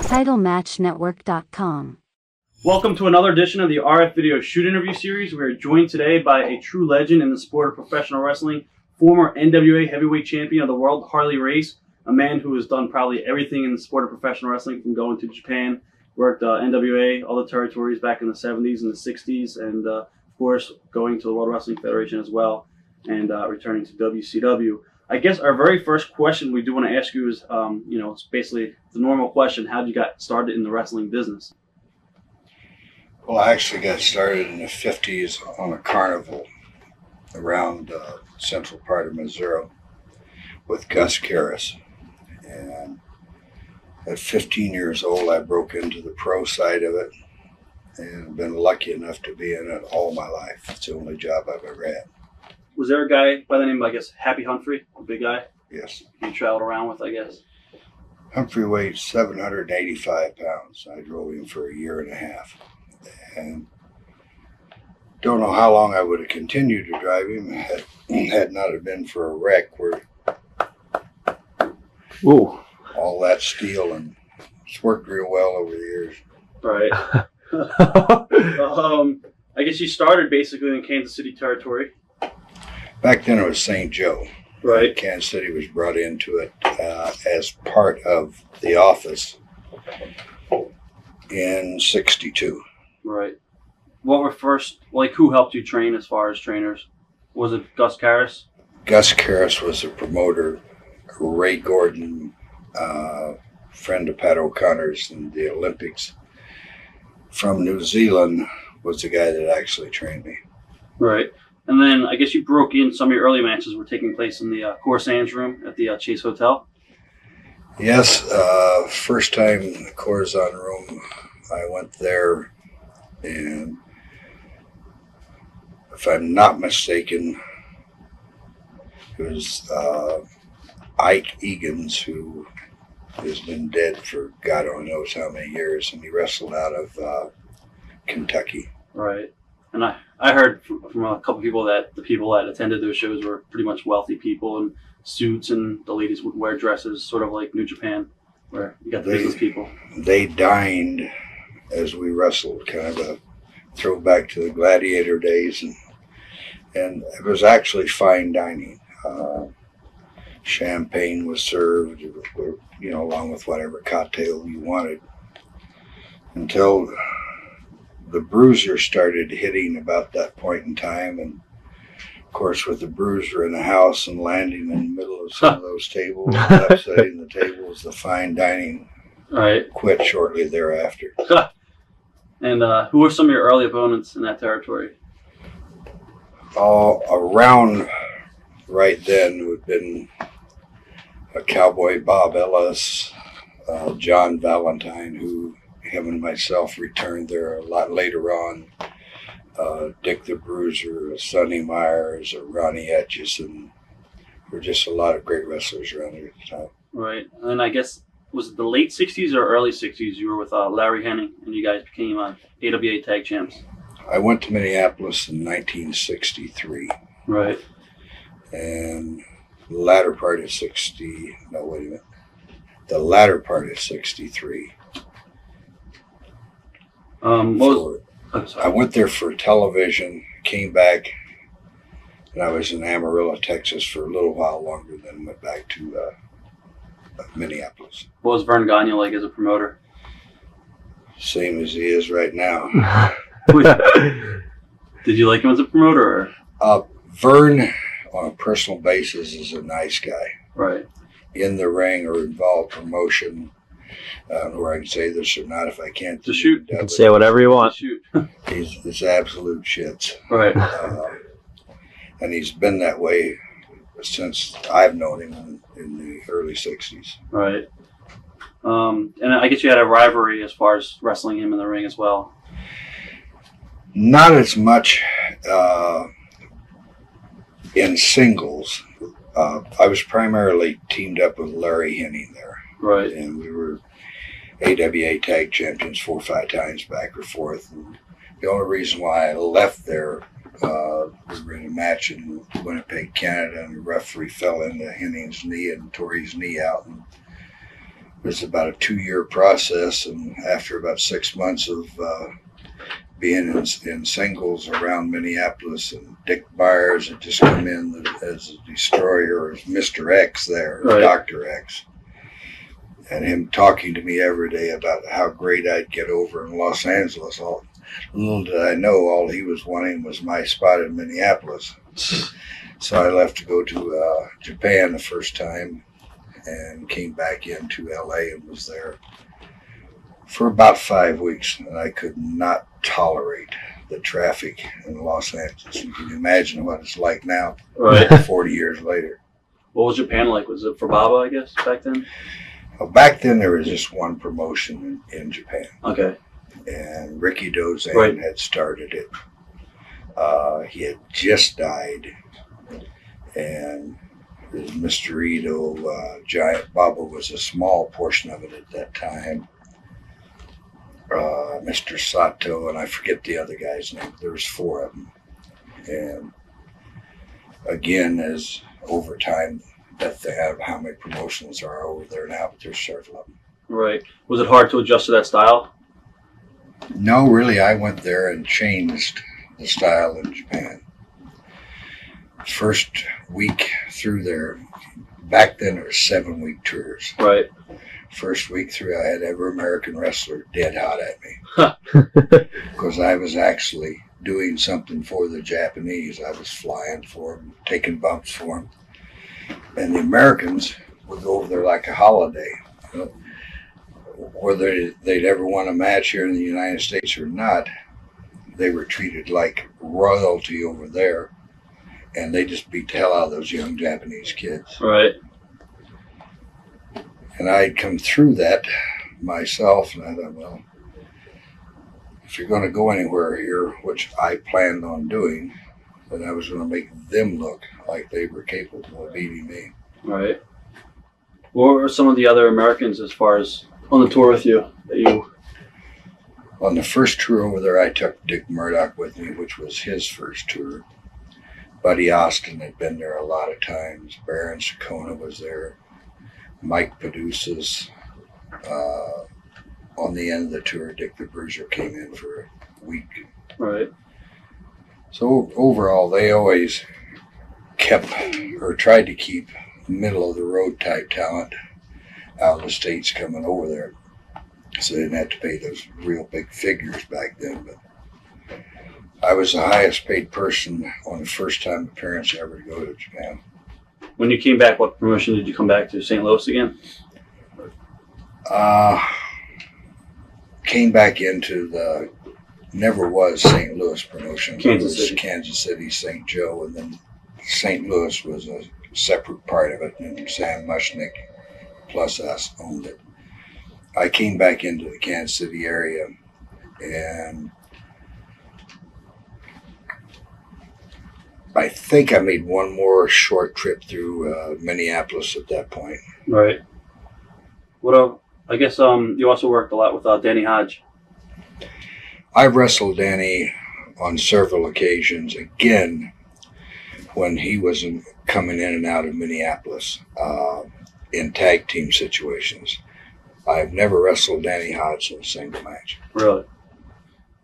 TitleMatchNetwork.com. Welcome to another edition of the RF Video Shoot Interview Series. We are joined today by a true legend in the sport of professional wrestling, former NWA Heavyweight Champion of the world, Harley Race, a man who has done probably everything in the sport of professional wrestling, from going to Japan, worked NWA, all the territories back in the 70s and the 60s, and of course going to the World Wrestling Federation as well, and returning to WCW. I guess our very first question we do want to ask you is, it's basically the normal question: how did you get started in the wrestling business? Well, I actually got started in the 50s on a carnival around the central part of Missouri with Gus Karras. And at 15 years old, I broke into the pro side of it and been lucky enough to be in it all my life. It's the only job I've ever had. Was there a guy by the name of, I guess, Happy Humphrey, a big guy? Yes. You traveled around with, I guess? Humphrey weighed 785 pounds. I drove him for a year and a half. And don't know how long I would have continued to drive him had not have been for a wreck where Ooh. all that steel, and it's worked real well over the years. Right. I guess you started basically in Kansas City territory. Back then it was St. Joe. Right. Kansas City was brought into it as part of the office in '62. Right. What were first, who helped you train as far as trainers? Was it Gus Karras? Gus Karras was the promoter. Ray Gordon, friend of Pat O'Connor's in the Olympics, from New Zealand, was the guy that actually trained me. Right. And then I guess you broke in, some of your early matches were taking place in the Corsairs room at the Chase Hotel. Yes, first time the Corzon room, I went there, and if I'm not mistaken, it was Ike Egan's, who has been dead for God only knows how many years, and he wrestled out of Kentucky. Right. And I heard from a couple people that the people that attended those shows were pretty much wealthy people in suits, and the ladies would wear dresses, sort of like New Japan, where you got the business people. They dined as we wrestled, kind of a throwback to the gladiator days, and it was actually fine dining. Champagne was served, along with whatever cocktail you wanted, until the Bruiser started hitting about that point in time. And of course, with the Bruiser in the house and landing in the middle of some of those tables, and upsetting the tables, the fine dining quit shortly thereafter. And who were some of your early opponents in that territory? Around right then would have been a Cowboy Bob Ellis, John Valentine, who him and myself returned there a lot later on, Dick the Bruiser, Sonny Myers, Ronnie Etchison. There were just a lot of great wrestlers around there at the time. Right. And I guess, was it the late 60s or early 60s you were with Larry Hennig, and you guys became AWA Tag Champs? I went to Minneapolis in 1963. Right. And the latter part of 63. I went there for television, came back, and I was in Amarillo, Texas for a little while longer, then went back to Minneapolis. What was Vern Gagne like as a promoter? Same as he is right now. Did you like him as a promoter? Or? Vern, on a personal basis, is a nice guy. Right. In the ring or involved promotion, I don't know where I can say this or not. If I can't, to shoot. You can say whatever you want. Shoot. He's absolute shits. Right. And he's been that way since I've known him in the early 60s. Right. And I guess you had a rivalry as far as wrestling him in the ring as well. Not as much in singles. I was primarily teamed up with Larry Hennig there. Right. And we were AWA Tag Champions 4 or 5 times back or forth. And the only reason why I left there, we were in a match in Winnipeg, Canada, and the referee fell into Hennig's knee and tore his knee out. And It was about a 2-year process, and after about 6 months of being in singles around Minneapolis, and Dick Byers had just come in as a destroyer, as Mr. X there, right. Dr. X, and him talking to me every day about how great I'd get over in Los Angeles. Little did I know, all he was wanting was my spot in Minneapolis. So I left to go to Japan the first time and came back into LA and was there for about 5 weeks. And I could not tolerate the traffic in Los Angeles. You can imagine what it's like now, right. 40 years later. What was Japan like? Was it for Baba, I guess, back then? Well, back then there was just one promotion in Japan. Okay. And Ricky Dozan right. had started it. He had just died. And Mr. Ito, Giant Baba was a small portion of it at that time. Mr. Sato, and I forget the other guy's name. There was 4 of them. And again, as over time, that they have how many promotions are over there now, but there's several of them. Right. Was it hard to adjust to that style? No, really. I went there and changed the style in Japan. First week through there, back then it was 7-week tours. Right. First week through, I had every American wrestler dead hot at me. Because I was actually doing something for the Japanese. I was flying for them, taking bumps for them. And the Americans would go over there like a holiday. You know, whether they'd ever won a match here in the United States or not, they were treated like royalty over there. And they just beat the hell out of those young Japanese kids. Right. And I'd come through that myself, and I thought, well, if you're going to go anywhere here, which I planned on doing, then I was going to make them look like they were capable of beating me. Right. What were some of the other Americans as far as on the tour with you? On the first tour over there, I took Dick Murdoch with me, which was his first tour. Buddy Austin had been there a lot of times. Baron Sakona was there. Mike Paducas. On the end of the tour, Dick the Bruiser came in for a week. Right. So overall, they always kept or tried to keep middle of the road type talent out of the States coming over there. So they didn't have to pay those real big figures back then. But I was the highest paid person on the first time appearance ever to go to Japan. When you came back, what promotion did you come back to? St. Louis again? Came back into the, never was St. Louis promotion. Kansas City. Kansas City, St. Joe, and then St. Louis was a separate part of it, and Sam Mushnick plus us owned it. I came back into the Kansas City area, and I think I made one more short trip through Minneapolis at that point. Right. What I guess you also worked a lot with Danny Hodge. I wrestled Danny on several occasions, again, when he was coming in and out of Minneapolis in tag team situations. I've never wrestled Danny Hodge in a single match. Really?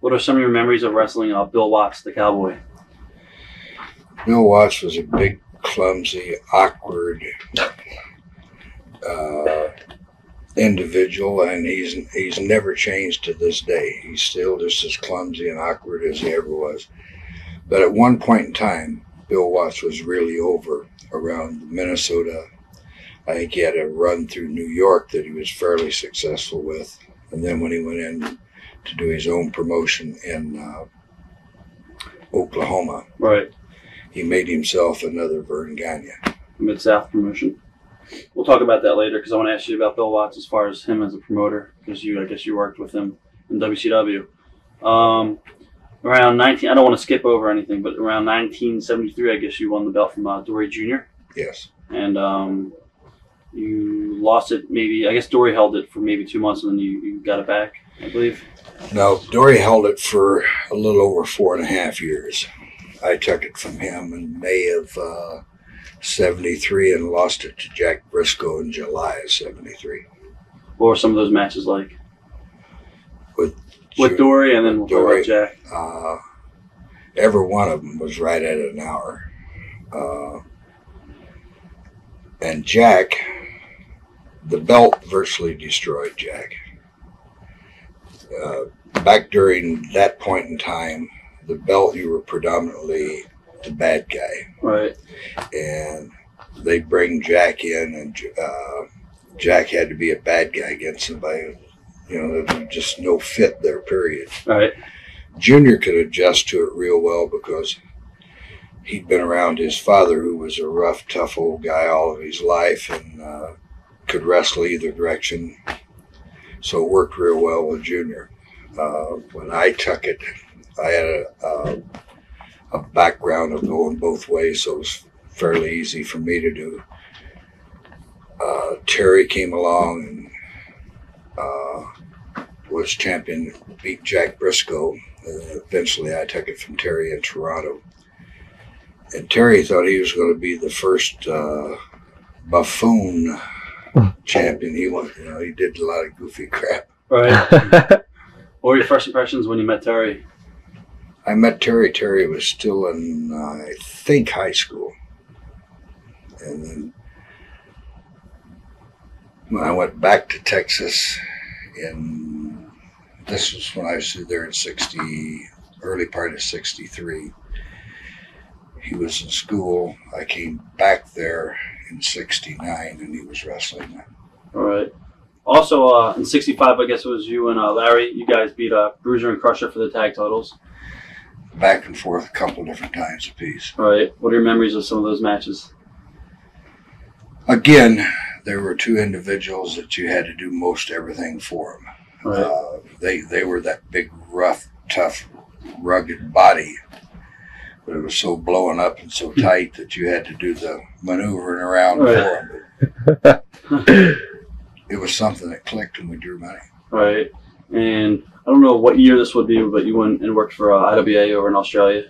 What are some of your memories of wrestling Bill Watts, the Cowboy? Bill Watts was a big, clumsy, awkward individual, and he's never changed to this day. He's still just as clumsy and awkward as he ever was. But at one point in time, Bill Watts was really over around Minnesota. I think he had a run through New York that he was fairly successful with. And then when he went in to do his own promotion in Oklahoma, right, he made himself another Vern Gagne. Mid-South promotion. We'll talk about that later because I want to ask you about Bill Watts as far as him as a promoter, because I guess you worked with him in WCW. Around I don't want to skip over anything, but around 1973, I guess you won the belt from Dory Jr. Yes. And you lost it maybe, I guess Dory held it for maybe 2 months and then you got it back, I believe. No, Dory held it for a little over 4.5 years. I took it from him in May of 73 and lost it to Jack Briscoe in July of 73. What were some of those matches like? With Dory and then Dory, with Jack? Every one of them was right at an hour. And Jack, the belt virtually destroyed Jack. Back during that point in time, the belt, you were predominantly the bad guy. Right. And they bring Jack in, and Jack had to be a bad guy against somebody. There was just no fit there, period. Right. Junior could adjust to it real well because he'd been around his father, who was a rough, tough old guy all of his life, and could wrestle either direction. So it worked real well with Junior. When I took it, I had a background of going both ways, so it was fairly easy for me to do. Terry came along and was champion, beat Jack Briscoe. Eventually I took it from Terry in Toronto. And Terry thought he was going to be the first buffoon champion. He did a lot of goofy crap. Right. What were your first impressions when you met Terry? I met Terry. Terry was still in, I think, high school. And then when I went back to Texas this was when I was there in early part of 63. He was in school. I came back there in 69 and he was wrestling then. All right. Also, in 65, I guess it was you and Larry. You guys beat Bruiser and Crusher for the tag titles. Back and forth a couple different times apiece. All right. What are your memories of some of those matches? Again, there were two individuals that you had to do most everything for them. Right. They were that big, rough, tough, rugged body, but it was so blowing up and so tight that you had to do the maneuvering around for them. It was something that clicked when we drew money. Right. And I don't know what year this would be, but you went and worked for IWA over in Australia.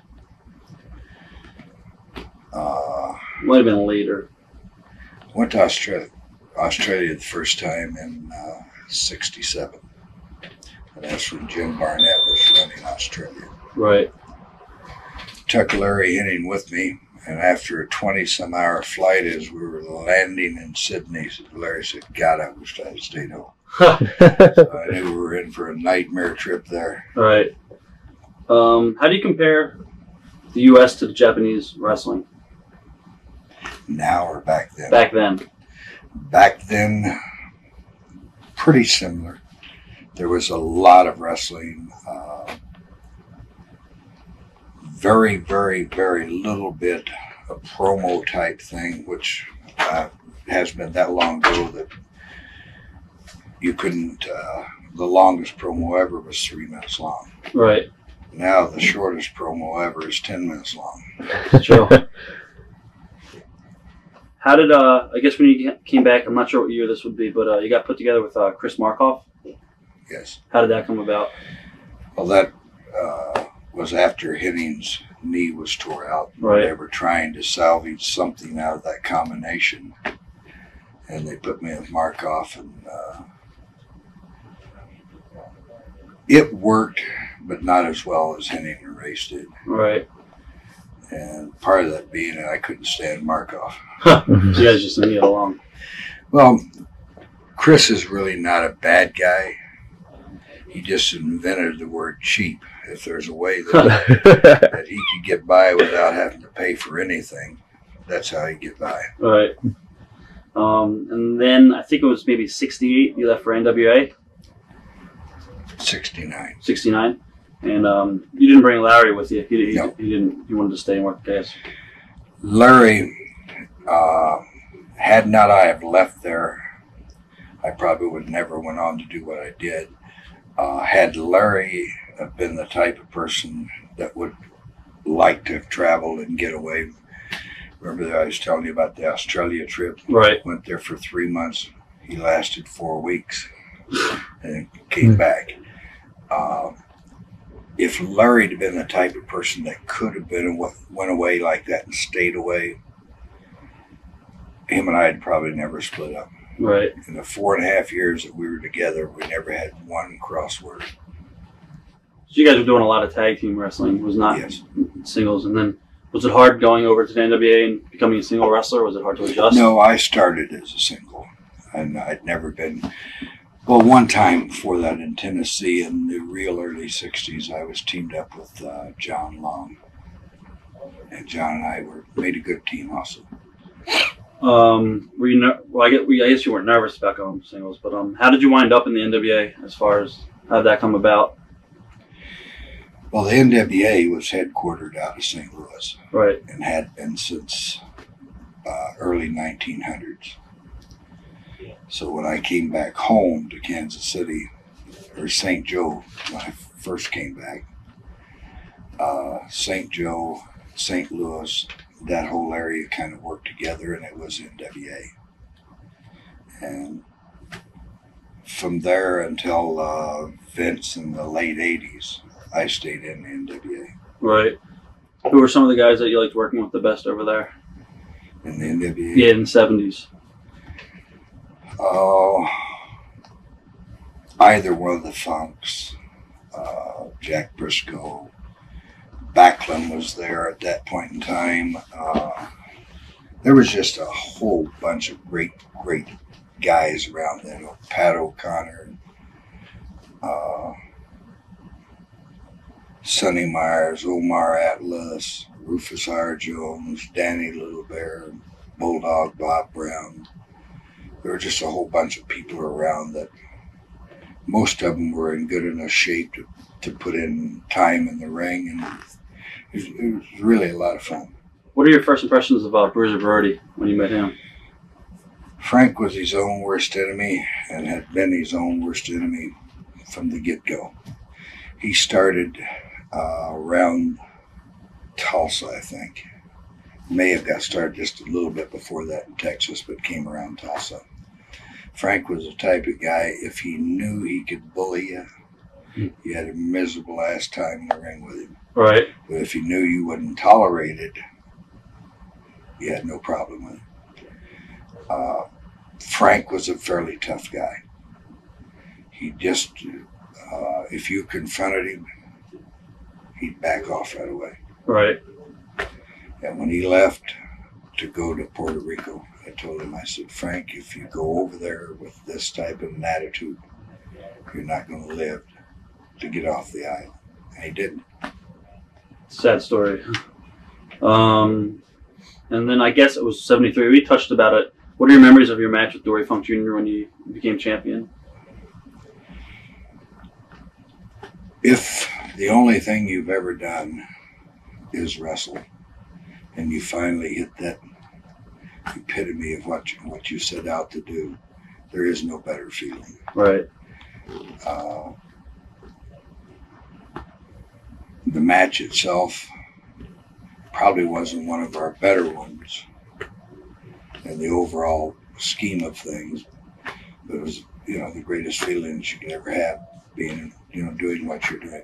Might have been later. Went to Australia the first time in 67. And that's when Jim Barnett was running Australia. Right. Took Larry Henning with me, and after a 20-some-hour flight, as we were landing in Sydney, Larry said, God, I wish I had stayed home. So I knew we were in for a nightmare trip there. Right. How do you compare the U.S. to the Japanese wrestling? Now or back then? Back then. Back then, pretty similar. There was a lot of wrestling. Very, very, very little bit of promo type thing, which has been that long ago that you couldn't, the longest promo ever was 3 minutes long. Right. Now the shortest promo ever is 10 minutes long. True. How did, I guess when you came back, I'm not sure what year this would be, but you got put together with Chris Markoff? Yes. How did that come about? Well, that was after Henning's knee was tore out. Right. They were trying to salvage something out of that combination, and they put me with Markoff, and it worked, but not as well as Henning and Race did. Right. And part of that being that I couldn't stand Markoff. So you guys just didn't get along. Well, Chris is really not a bad guy. He just invented the word cheap. If there's a way that he could get by without having to pay for anything, that's how he get by. Right. And then I think it was maybe 68 you left for NWA? 69. 69? And you didn't bring Larry with you. No. He didn't. He wanted to stay and work gas. Larry, had not I have left there, I probably would never went on to do what I did. Had Larry have been the type of person that would like to have traveled and get away. Remember that I was telling you about the Australia trip? Right. Went there for 3 months. He lasted 4 weeks and came back. If Larry had been the type of person that could have been went away like that and stayed away, him and I had probably never split up. Right. In the 4.5 years that we were together, we never had one crossword. So you guys were doing a lot of tag team wrestling. It was not singles. And then was it hard going over to the NWA and becoming a single wrestler? Was it hard to adjust? No, I started as a single. And I'd never been... Well, one time before that in Tennessee in the real early 60s, I was teamed up with John Long. And John and I made a good team also. Were you well, I guess you weren't nervous about going singles, but how did you wind up in the NWA as far as how did that come about? Well, the NWA was headquartered out of St. Louis. Right. And had been since early 1900s. So when I came back home to Kansas City, or St. Joe, when I first came back, St. Joe, St. Louis, that whole area kind of worked together, and it was NWA. And from there until Vince in the late 80s, I stayed in NWA. Right. Who were some of the guys that you liked working with the best over there? In the NWA? Yeah, in the 70s. Either one of the Funks, Jack Briscoe, Backlund was there at that point in time. There was just a whole bunch of great guys around then. Pat O'Connor, Sonny Myers, Omar Atlas, Rufus R. Jones, Danny Little Bear, Bulldog Bob Brown. There were just a whole bunch of people around that most of them were in good enough shape to put in time in the ring, and it was really a lot of fun. What are your first impressions of Bruiser Brody when you met him? Frank was his own worst enemy and had been his own worst enemy from the get-go. He started around Tulsa, I think. May have got started just a little bit before that in Texas, but came around Tulsa. Frank was the type of guy, if he knew he could bully you, you had a miserable ass time in the ring with him. Right. But if he knew you wouldn't tolerate it, you had no problem with it. Frank was a fairly tough guy. He just, if you confronted him, he'd back off right away. Right. And when he left to go to Puerto Rico, I told him, I said, Frank, if you go over there with this type of an attitude, you're not going to live to get off the island. And he didn't. Sad story. And then I guess it was 73. We touched about it. What are your memories of your match with Dory Funk Jr. when you became champion? If the only thing you've ever done is wrestle, and you finally hit that epitome of what you set out to do, there is no better feeling. Right. The match itself probably wasn't one of our better ones in the overall scheme of things, but it was, the greatest feelings you could ever have, being, doing what you're doing.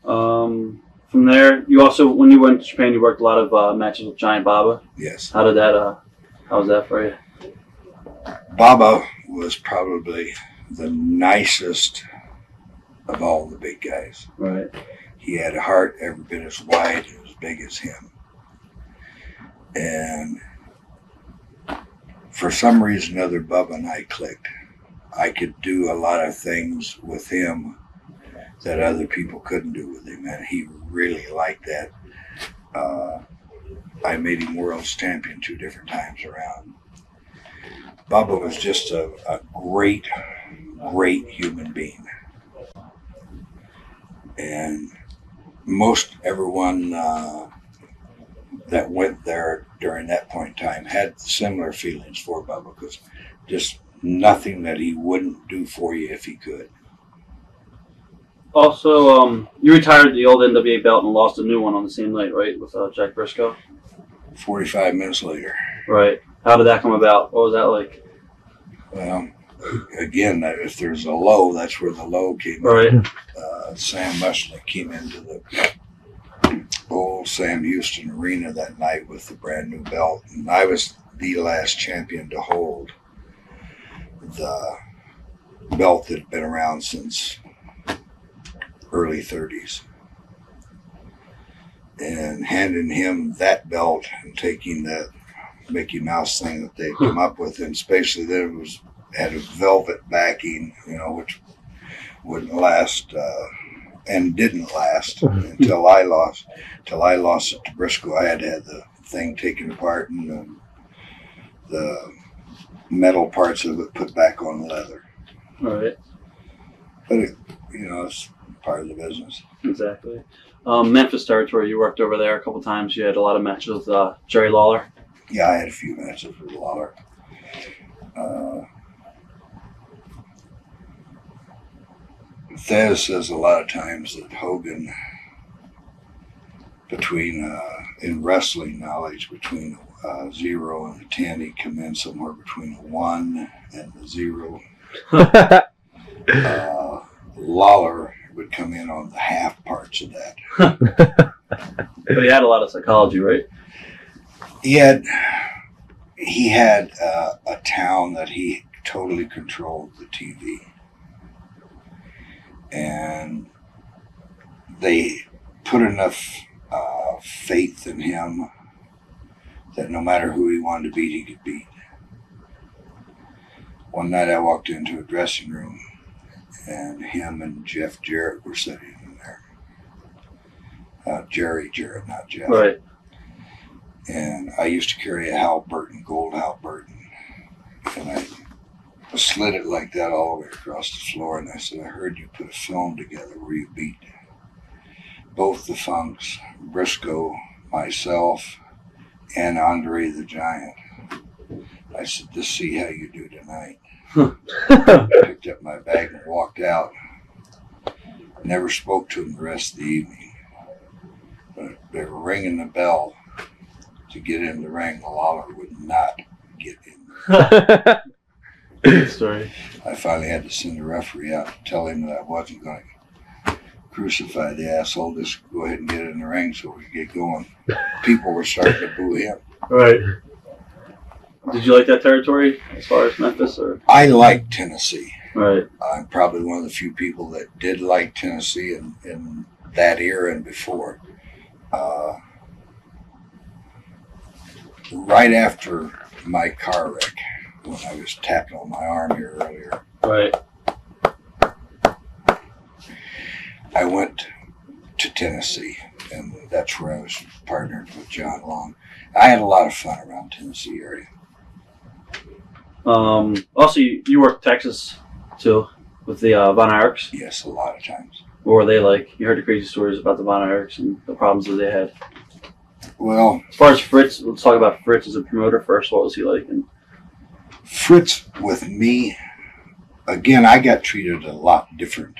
From there, you also, when you went to Japan, you worked a lot of matches with Giant Baba. Yes. How was that for you? Baba was probably the nicest of all the big guys. Right. He had a heart every bit as wide and as big as him. And for some reason or other, Bubba and I clicked. I could do a lot of things with him that other people couldn't do with him, and he really liked that. I made him world champion 2 different times around. Bubba was just a great human being. And most everyone that went there during that point in time had similar feelings for Bubba, because just nothing that he wouldn't do for you if he could. Also, you retired the old NWA belt and lost a new one on the same night, right, with Jack Briscoe? 45 minutes later. Right. How did that come about? What was that like? Well, again, if there's a low, that's where the low came in. Right. Sam Mushnick came into the old Sam Houston Arena that night with the brand new belt. And I was the last champion to hold the belt that had been around since early 30s. And handing him that belt and taking that Mickey Mouse thing that they come up with, and especially then it had a velvet backing, you know, which wouldn't last and didn't last until I lost it to Briscoe. I had to have the thing taken apart and the metal parts of it put back on leather. Right. But it, you know, it's part of the business. Exactly. Memphis territory, you worked over there a couple times. You had a lot of matches with Jerry Lawler. Yeah, I had a few matches with Lawler. Thesz says a lot of times that Hogan, in wrestling knowledge, between 0 and a 10, he'd come in somewhere between a 1 and a 0. Lawler would come in on the half parts of that. But he had a lot of psychology, right? He had a town that he totally controlled the TV. And they put enough faith in him that no matter who he wanted to beat, he could beat. One night I walked into a dressing room and him and Jeff Jarrett were sitting in there. Jerry Jarrett, not Jeff. Right. And I used to carry a Halliburton, gold Halliburton. And I slid it like that all the way across the floor. And I said, I heard you put a film together where you beat both the Funks, Briscoe, myself, and Andre the Giant. I said, just see how you do tonight. I picked up my bag and walked out. Never spoke to him the rest of the evening. But they were ringing the bell to get in the ring. Lawler would not get in there. Good story. I finally had to send the referee out and tell him that I wasn't going to crucify the asshole. Just go ahead and get in the ring so we could get going. People were starting to boo him. Right. Did you like that territory as far as Memphis? Or? I like Tennessee. Right. I'm probably one of the few people that did like Tennessee in that era and before. Right after my car wreck, when I was tapping on my arm here earlier, right, I went to Tennessee, and that's where I was partnered with John Long. I had a lot of fun around Tennessee area. Also, you worked Texas too with the Von Erichs. Yes, a lot of times. What were they like? You heard the crazy stories about the Von Erichs and the problems that they had. Well, as far as Fritz, let's talk about Fritz as a promoter first. What was he like? And Fritz with me, again, I got treated a lot different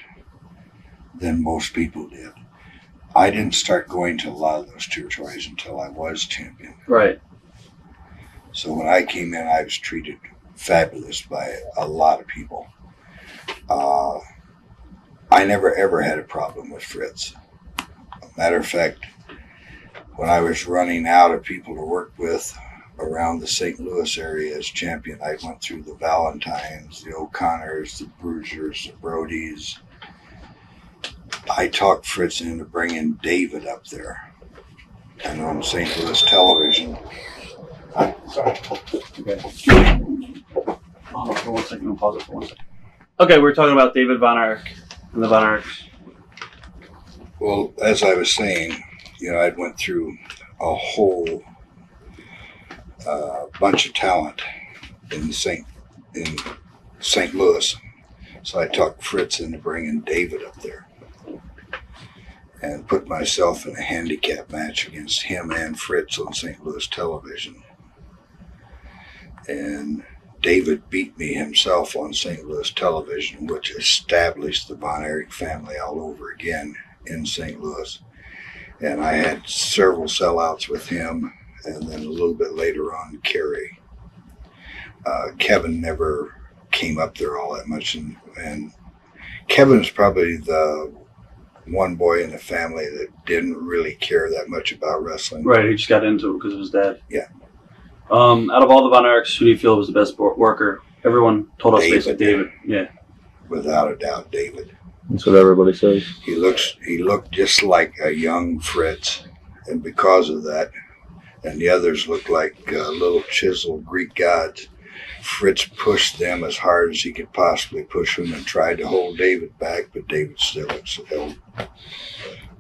than most people did. I didn't start going to a lot of those territories until I was champion. Right. So when I came in, I was treated fabulous by a lot of people. I never ever had a problem with Fritz. Matter of fact, when I was running out of people to work with around the St. Louis area as champion, I went through the Valentines, the O'Connors, the Bruisers, the Brodys. I talked Fritz into bringing David up there. And on St. Louis television. Sorry. Okay. Oh, for 1 second. I'll pause it for 1 second. Okay, we're talking about David Von Erich and the Von Erichs. Well, as I was saying, you know, I went through a whole bunch of talent in St. Louis. So I talked Fritz into bringing David up there and put myself in a handicap match against him and Fritz on St. Louis television. And David beat me himself on St. Louis television, which established the Von Erich family all over again in St. Louis. And I had several sellouts with him, and then a little bit later on, Kerry. Kevin never came up there all that much, and Kevin's probably the one boy in the family that didn't really care that much about wrestling. Right, he just got into it because of his dad. Yeah. Out of all the Von Erichs, who do you feel was the best worker? Everyone told us basically David. Yeah. Without a doubt, David. That's what everybody says. He looked just like a young Fritz, and because of that, and the others looked like little chiseled Greek gods. Fritz pushed them as hard as he could possibly push them and tried to hold David back, but David still held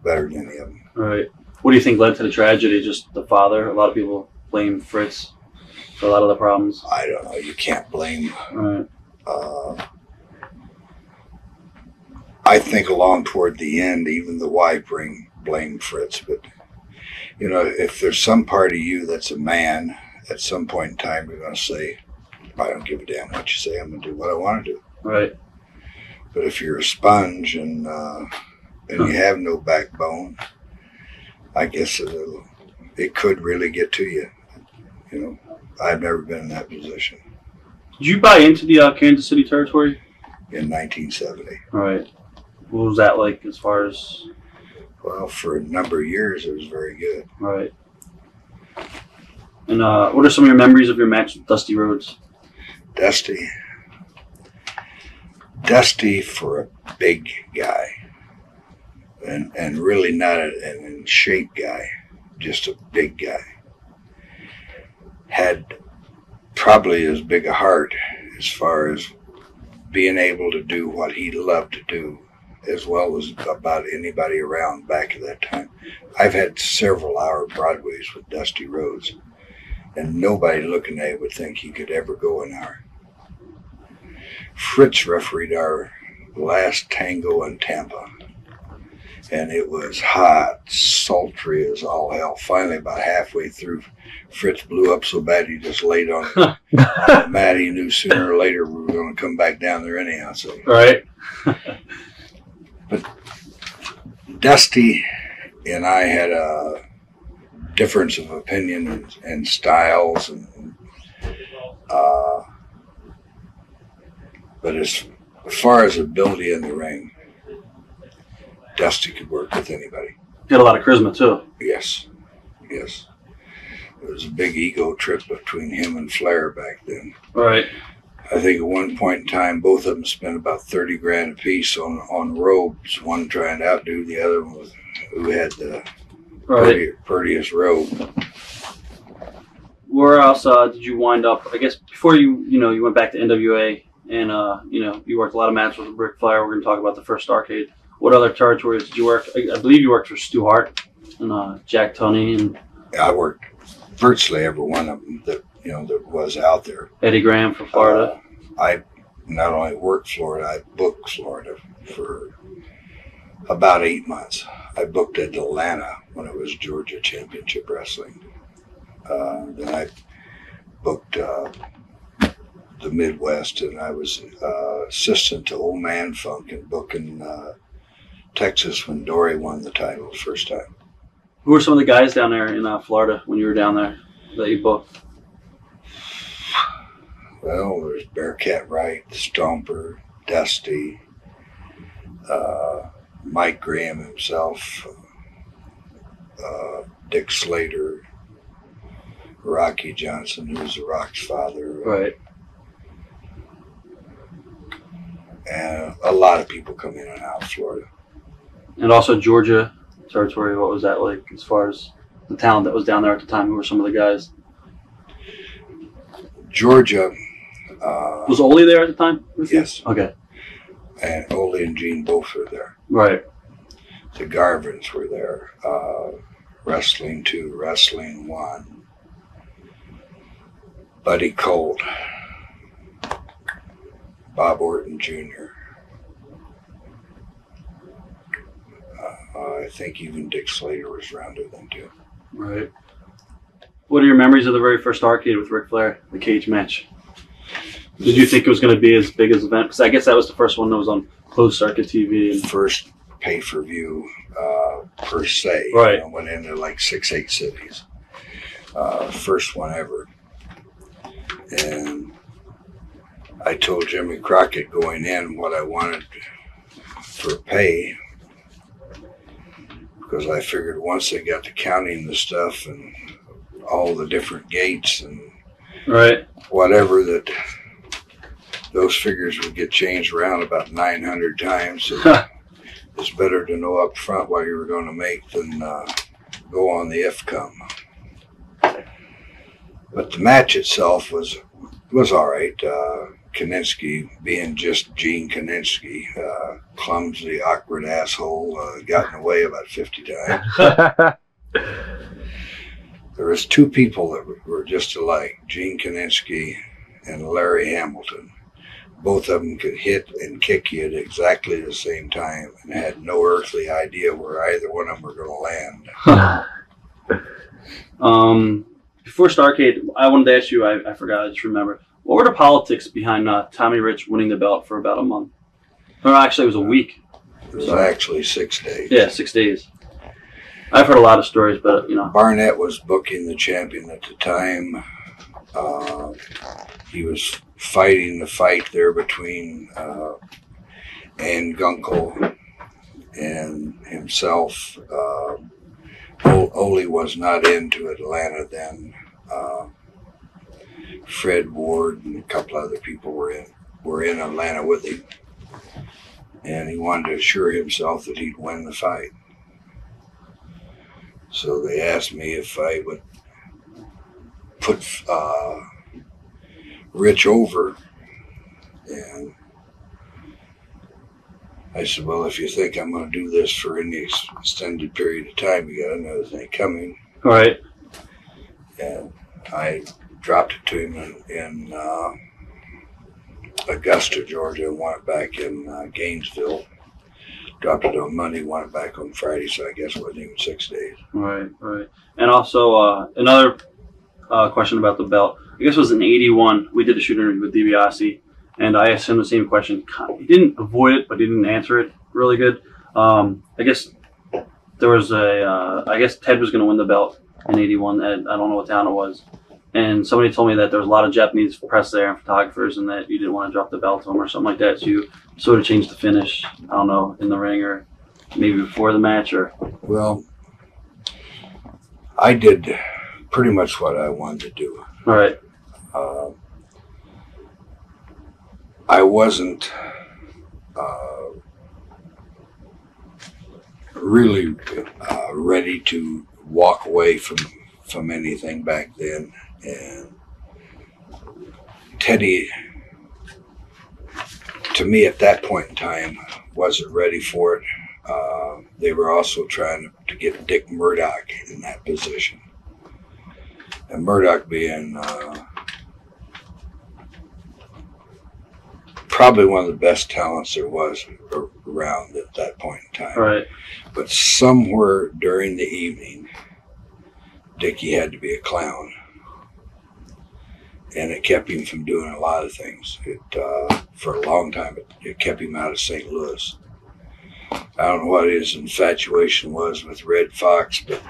better than any of them. Right. What do you think led to the tragedy? Just the father? A lot of people blame Fritz for a lot of the problems. I don't know. You can't blame. Right. I think along toward the end, even the wife blamed Fritz. But, you know, if there's some part of you that's a man, at some point in time, you're going to say, I don't give a damn what you say. I'm going to do what I want to do. Right. But if you're a sponge and you have no backbone, I guess it could really get to you. You know, I've never been in that position. Did you buy into the Kansas City territory? In 1970. Right. What was that like as far as? Well, for a number of years, it was very good. Right. And what are some of your memories of your match with Dusty Rhodes? Dusty for a big guy, and really not an in shape guy, just a big guy. Had probably as big a heart as far as being able to do what he loved to do, as well as about anybody around back at that time. I've had several hour Broadways with Dusty Rhodes, and nobody looking at it would think he could ever go an hour. Fritz refereed our last tango in Tampa, and it was hot, sultry as all hell. Finally, about halfway through, Fritz blew up so bad he just laid on the mat. He knew sooner or later we were going to come back down there anyhow. So. Right. But Dusty and I had a difference of opinion and styles, but as far as ability in the ring, Dusty could work with anybody. He had a lot of charisma too. Yes. It was a big ego trip between him and Flair back then. Right. I think at one point in time, both of them spent about 30 grand a piece on robes. One trying to outdo the other one who had the prettiest robe. Where else did you wind up? I guess before you went back to NWA and you worked a lot of matches with Ric Flair. We're going to talk about the first Starrcade. What other territories did you work? I believe you worked for Stu Hart and Jack Tunney and. I worked virtually every one of them that was out there. Eddie Graham from Florida. I not only worked Florida, I booked Florida for about 8 months. I booked Atlanta when it was Georgia Championship Wrestling. Then I booked the Midwest, and I was assistant to Old Man Funk and booking Texas when Dory won the title the first time. Who were some of the guys down there in Florida when you were down there that you booked? Well, there's Bearcat Wright, Stomper, Dusty, Mike Graham himself, Dick Slater, Rocky Johnson, who was The Rock's father. Right. And a lot of people come in and out of Florida. And also Georgia territory, what was that like as far as the talent that was down there at the time? Who were some of the guys? Georgia. Was Ole there at the time? Yes. Okay. And Ole and Gene both were there. Right. The Garvins were there. Wrestling 2, Wrestling 1. Buddy Colt. Bob Orton Jr. I think even Dick Slater was around with them too. Right. What are your memories of the very first Starrcade with Ric Flair, the cage match? Did you think it was going to be as big as an event? Because I guess that was the first one that was on closed circuit TV. And first pay-per-view per se. Right. Went into like 6-8 cities. First one ever. And I told Jimmy Crockett going in what I wanted for pay. because I figured once they got to counting the stuff and all the different gates and whatever, that those figures would get changed around about 900 times. So it's better to know up front what you were going to make than go on the if come. But the match itself was all right. Kaninsky, being just Gene Kaninsky, clumsy, awkward asshole, got in the way about 50 times. There was two people that were just alike, Gene Kaninsky and Larry Hamilton. Both of them could hit and kick you at exactly the same time and had no earthly idea where either one of them were going to land. Before Starrcade, I wanted to ask you, I forgot, I just remember. What were the politics behind Tommy Rich winning the belt for about a month? Or actually, it was a week. It was actually 6 days. Yeah, 6 days. I've heard a lot of stories, but, you know. Barnett was booking the champion at the time. He was fighting the fight there between Ann Gunkel and himself. Ole was not into Atlanta then. Fred Ward and a couple other people were in Atlanta with him, and he wanted to assure himself that he'd win the fight. So they asked me if I would put Rich over, and I said, well, if you think I'm going to do this for any extended period of time, you got another thing coming. All right. And I dropped it to him in Augusta, Georgia, and won it back in Gainesville. Dropped it on Monday, won it back on Friday, so I guess it wasn't even 6 days. Right. And also, another question about the belt. I guess it was in '81. We did a shoot interview with DiBiase, and I asked him the same question. He didn't avoid it, but he didn't answer it really good. I guess there was I guess Ted was going to win the belt in '81. I don't know what town it was. And somebody told me that there was a lot of Japanese press there and photographers, and that you didn't want to drop the belt to him or something like that. So you sort of changed the finish, I don't know, in the ring or maybe before the match or... Well, I did pretty much what I wanted to do. All right. I wasn't really ready to walk away from anything back then. And Teddy, to me at that point in time, wasn't ready for it. They were also trying to get Dick Murdoch in that position. And Murdoch being probably one of the best talents there was around at that point in time. Right. But somewhere during the evening, Dickie had to be a clown. And it kept him from doing a lot of things. For a long time, it kept him out of St. Louis. I don't know what his infatuation was with Red Fox, but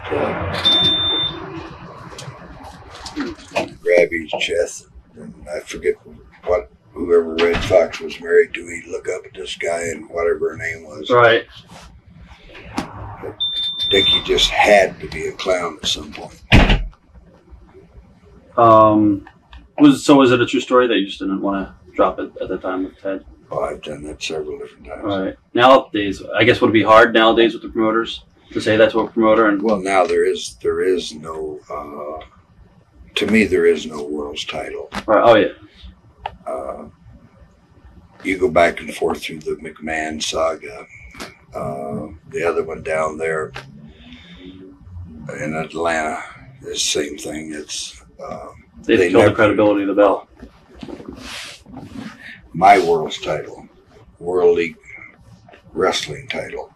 grab his chest, and I forget whoever Red Fox was married to, he'd look up at this guy and whatever her name was. Right. But Dickie just had to be a clown at some point. Was it a true story that you just didn't want to drop it at the time with Ted? Oh, I've done that several different times. Right. Nowadays, I guess would it be hard nowadays with the promoters to say that's what promoter and... Well, now there is no, to me, there is no world's title. Right. Oh, yeah. You go back and forth through the McMahon saga. The other one down there in Atlanta is the same thing. It's they killed the credibility of the belt. My world's title, World League Wrestling title,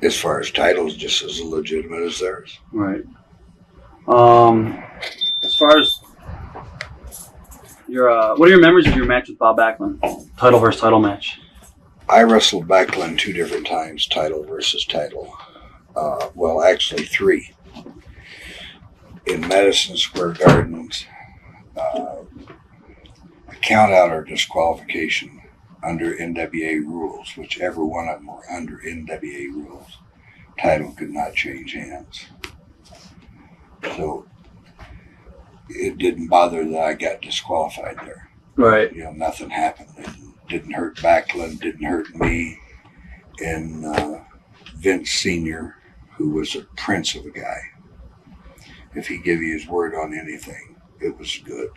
as far as titles, just as legitimate as theirs. Right. As far as your, what are your memories of your match with Bob Backlund? Title versus title match. I wrestled Backlund 2 different times, title versus title. Well, actually 3. In Madison Square Gardens, a count out or disqualification under NWA rules, whichever one of them were under NWA rules, title could not change hands. So it didn't bother that I got disqualified there. Right. You know, nothing happened. It didn't hurt Backlund, didn't hurt me. And Vince Sr., who was a prince of a guy, if he gave you his word on anything, it was good.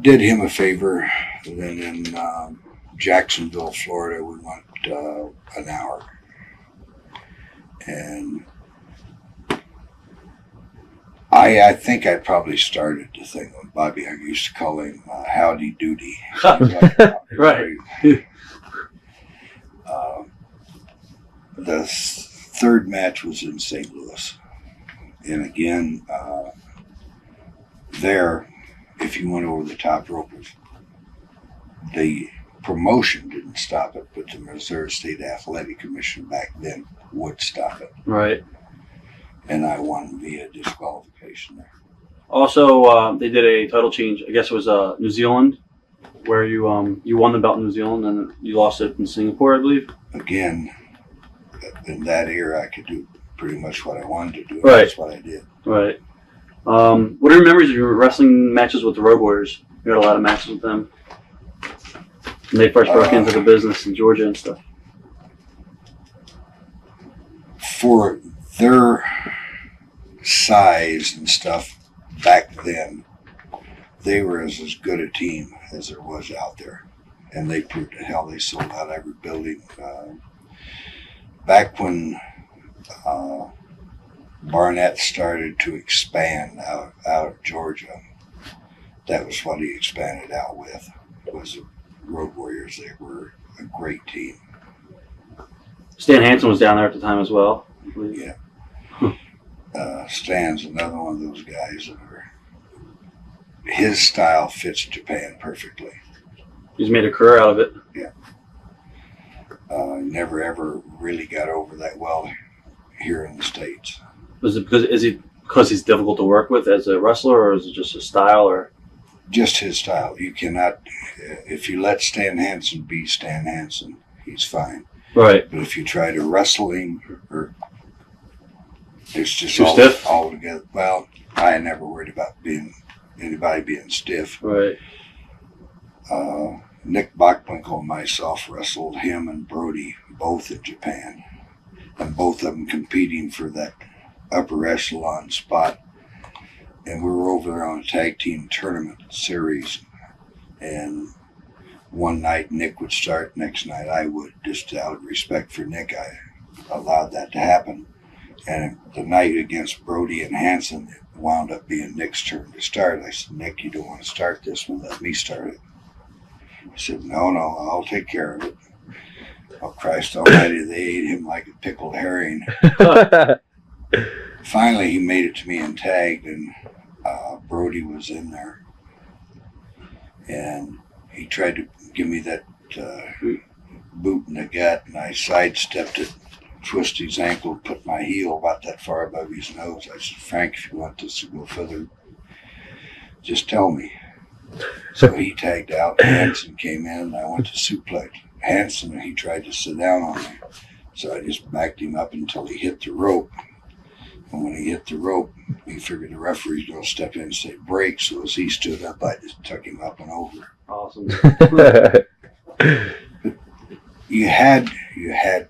Did him a favor. And then in Jacksonville, Florida, we went an hour. And I think I probably started the thing with Bobby. I used to call him Howdy Doody. Right. The third match was in St. Louis. And again, there, if you went over the top rope, the promotion didn't stop it, but the Missouri State Athletic Commission back then would stop it. Right. And I won via disqualification there. Also, they did a title change. I guess it was New Zealand, where you won the belt in New Zealand and you lost it in Singapore, I believe. Again, in that era, I could do pretty much what I wanted to do. Right. That's what I did. Right. What are your memories of your wrestling matches with the Road Warriors? You had a lot of matches with them. When they first broke into the business in Georgia and stuff. For their size and stuff back then, they were as good a team as there was out there. And they proved it. Hell, they sold out every building. Back when Barnett started to expand out of Georgia, that was what he expanded out with, was the Road Warriors. They were a great team. Stan Hansen was down there at the time as well. Yeah. Stan's another one of those guys that are, his style fits Japan perfectly. He's made a career out of it. Yeah. Never ever really got over that well here in the States. Was it because he's difficult to work with as a wrestler, or is it just his style, or just his style? You cannot, if you let Stan Hansen be Stan Hansen, he's fine. Right. But if you try to wrestle him, or it's just too stiff all together. Well, I never worried about anybody being stiff. Right. Nick Bockwinkel and myself wrestled him and Brody both in Japan, and both of them competing for that upper echelon spot. And we were over there on a tag team tournament series, and one night Nick would start, next night I would. Just out of respect for Nick, I allowed that to happen. And the night against Brody and Hansen, it wound up being Nick's turn to start. I said, Nick, you don't want to start this one, let me start it. He said, no, I'll take care of it. Oh, Christ almighty, they ate him like a pickled herring. Finally, he made it to me and tagged, and Brody was in there. And he tried to give me that boot in the gut, and I sidestepped it, twisted his ankle, put my heel about that far above his nose. I said, Frank, if you want this to go further, just tell me. So he tagged out. Hansen came in, and I went to suplex Hansen, and he tried to sit down on me. So I just backed him up until he hit the rope. And when he hit the rope, he figured the referee's going to step in and say break. So as he stood up, I just took him up and over. Awesome. You had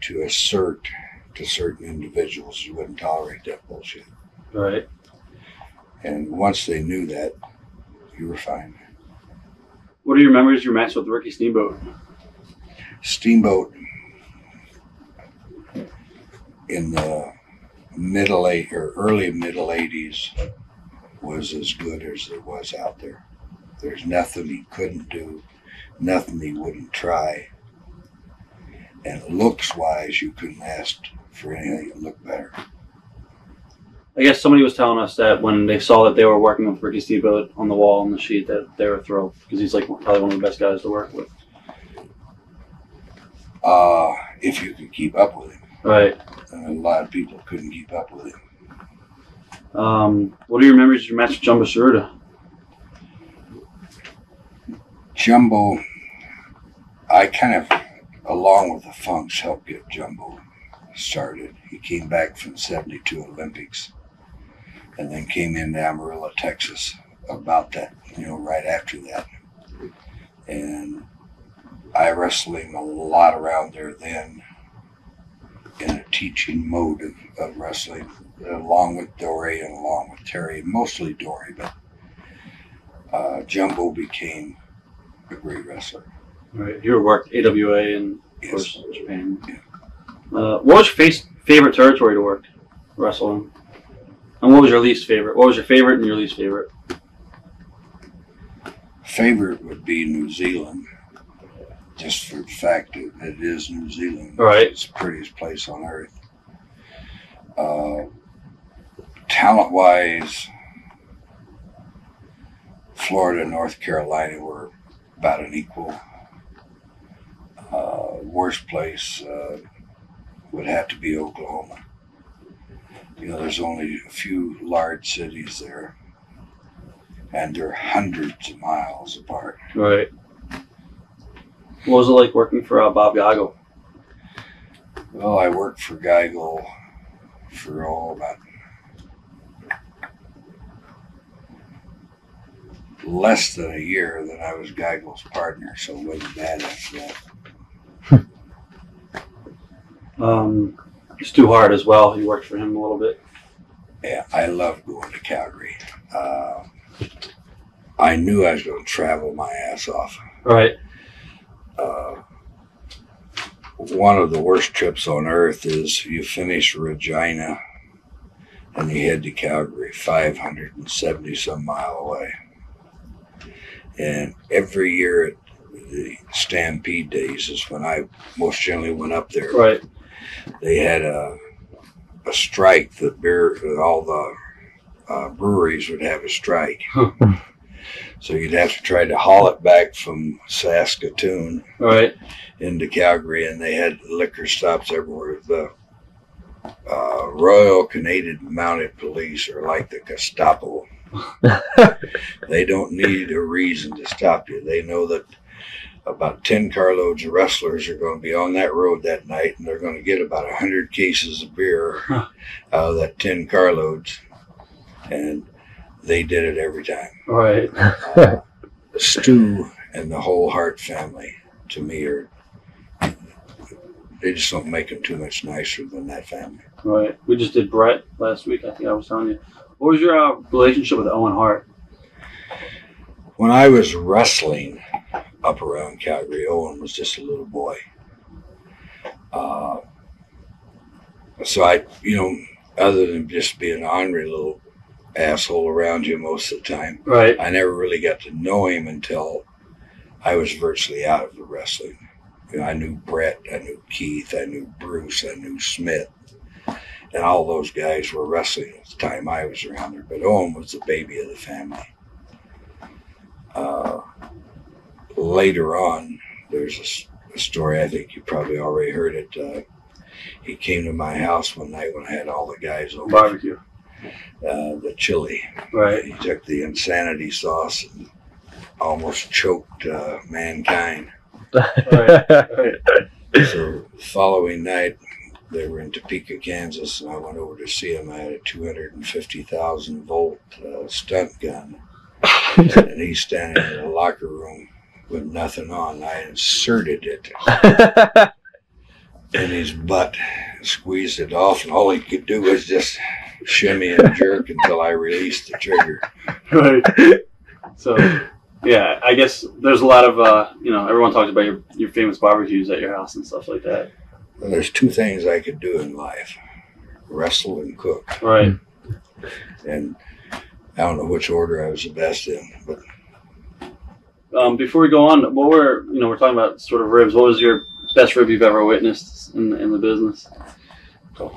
to assert to certain individuals you wouldn't tolerate that bullshit. Right. And once they knew that, you were fine. What are your memories of your match with Ricky Steamboat? Steamboat in the early middle 80s was as good as there was out there. There's nothing he couldn't do, nothing he wouldn't try. And looks-wise, you couldn't ask for anything that looked better. I guess somebody was telling us that when they saw that they were working with Ricky Steamboat on the wall on the sheet, that they were thrilled because he's like probably one of the best guys to work with. If you could keep up with him. Right. And a lot of people couldn't keep up with him. What are your memories of your match with Jumbo Tsuruta? Jumbo, I kind of, along with the Funks, helped get Jumbo started. He came back from the 72 Olympics and then came into Amarillo, Texas about that, right after that. And I wrestled him a lot around there then in a teaching mode of wrestling, along with Dory and along with Terry, mostly Dory, but Jumbo became a great wrestler. Right. You worked AWA and, of course, Yes. Japan. Yeah. What was your favorite territory to work, wrestling? And what was your least favorite? What was your favorite and your least favorite? Favorite would be New Zealand, just for the fact that it is New Zealand. Right. It's the prettiest place on earth. Talent-wise, Florida and North Carolina were about an equal. Worst place would have to be Oklahoma. There's only a few large cities there, and they're hundreds of miles apart. Right. What was it like working for Bob Geigel? Well, I worked for Geigel for about less than a year. Then I was Geigel's partner, so it wasn't bad after that. It's too hard as well. You worked for him a little bit. Yeah, I love going to Calgary. I knew I was going to travel my ass off. Right. One of the worst trips on earth is you finish Regina and you head to Calgary, 570 some mile away. And every year at the Stampede days is when I most generally went up there. Right. They had a strike. All the breweries would have a strike. So you'd have to try to haul it back from Saskatoon into Calgary, and they had liquor stops everywhere. The Royal Canadian Mounted Police are like the Gestapo. They don't need a reason to stop you. They know that about 10 carloads of wrestlers are going to be on that road that night, and they're going to get about 100 cases of beer out of that 10 carloads, and they did it every time. Right. Stu and the whole Hart family, to me, they just don't make them too much nicer than that family. Right. We just did Brett last week. I think I was telling you. What was your relationship with Owen Hart? When I was wrestling up around Calgary, Owen was just a little boy. So I, other than just being an ornery little asshole around you most of the time, right, I never really got to know him until I was virtually out of the wrestling. I knew Brett, I knew Keith, I knew Bruce, I knew Smith, and all those guys were wrestling at the time I was around there. But Owen was the baby of the family. Later on, there's a story, I think you probably already heard it. He came to my house one night when I had all the guys over. Barbecue. The chili. Right. He took the insanity sauce and almost choked mankind. Right. So the following night, they were in Topeka, Kansas, and I went over to see him. I had a 250,000 volt stunt gun, and he's standing in the locker room with nothing on. I inserted it in his butt, squeezed it off, and all he could do was just shimmy and jerk until I released the trigger. Right. So, yeah, I guess there's a lot of, everyone talks about your famous barbecues at your house and stuff like that. Well, there's two things I could do in life: wrestle and cook. Right. And I don't know which order I was the best in, but before we go on, we're talking about sort of ribs. What was your best rib you've ever witnessed in the business?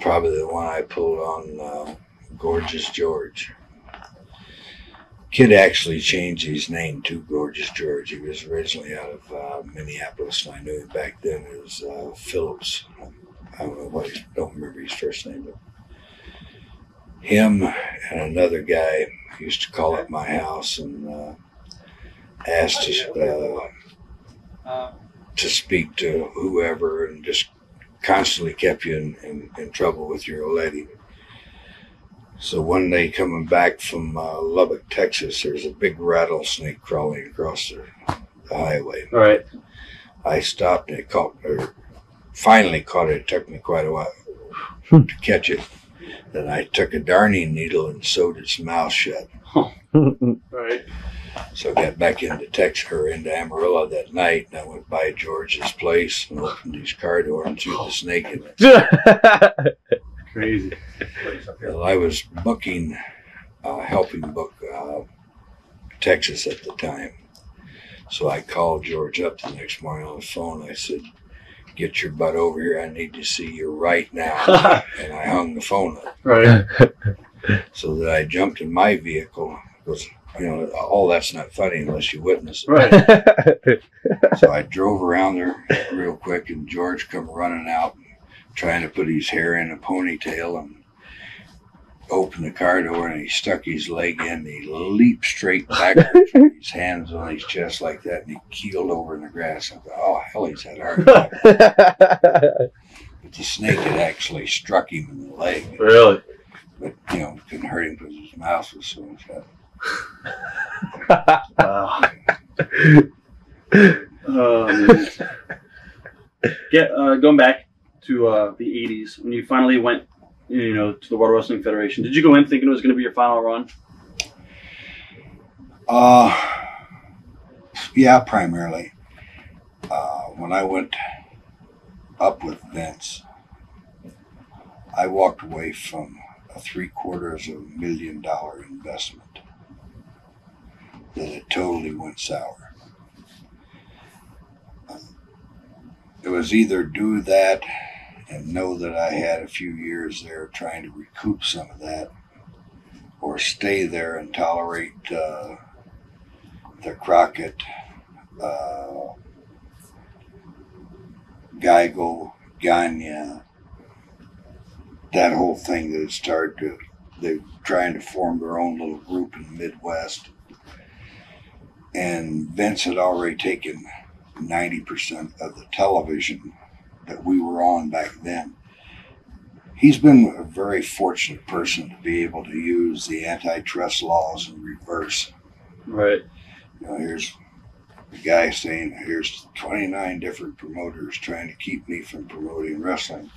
probably the one I pulled on Gorgeous George. Kid actually changed his name to Gorgeous George. He was originally out of Minneapolis, and I knew him back then as Phillips. I don't remember his first name, but him and another guy used to call at my house and asked to to speak to whoever, and just constantly kept you in trouble with your old lady. So one day coming back from Lubbock, Texas, there's a big rattlesnake crawling across the highway. All right. I stopped and finally caught it. It took me quite a while to catch it. Then I took a darning needle and sewed its mouth shut. Right. So I got back into Amarillo that night, and I went by George's place and opened his car door and threw the snake in it. Crazy. Well, I was helping book Texas at the time. So I called George up the next morning on the phone. I said, "Get your butt over here. I need to see you right now." And I hung the phone up. Right. So that I jumped in my vehicle. Because, all that's not funny unless you witness it. Right. So I drove around there real quick, and George come running out, trying to put his hair in a ponytail, and opened the car door, and he stuck his leg in, and he leaped straight backwards with his hands on his chest like that, and he keeled over in the grass. I thought, oh, hell, he's had a heart attack. But the snake had actually struck him in the leg. Really? But, couldn't hurt him because his mouth was so shut. Wow. Going back to the 80s, when you finally went, to the World Wrestling Federation, did you go in thinking it was going to be your final run? Yeah, primarily. When I went up with Vince, I walked away from a $750,000 investment that it totally went sour. It was either do that and know that I had a few years there trying to recoup some of that, or stay there and tolerate the Crockett, Geigel, Gagne, that whole thing that had started they were trying to form their own little group in the Midwest. And Vince had already taken 90% of the television that we were on back then. He's been a very fortunate person to be able to use the antitrust laws in reverse. Right. Here's the guy saying, here's 29 different promoters trying to keep me from promoting wrestling,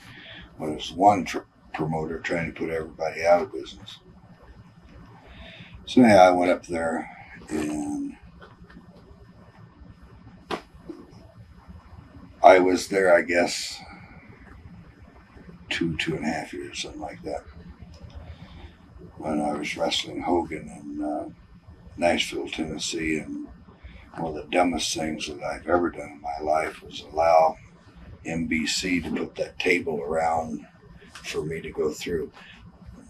when it's one promoter trying to put everybody out of business. So yeah, I went up there, and I was there, I guess, 2.5 years, something like that, when I was wrestling Hogan in Nashville, Tennessee. And one of the dumbest things that I've ever done in my life was allow NBC to put that table around for me to go through.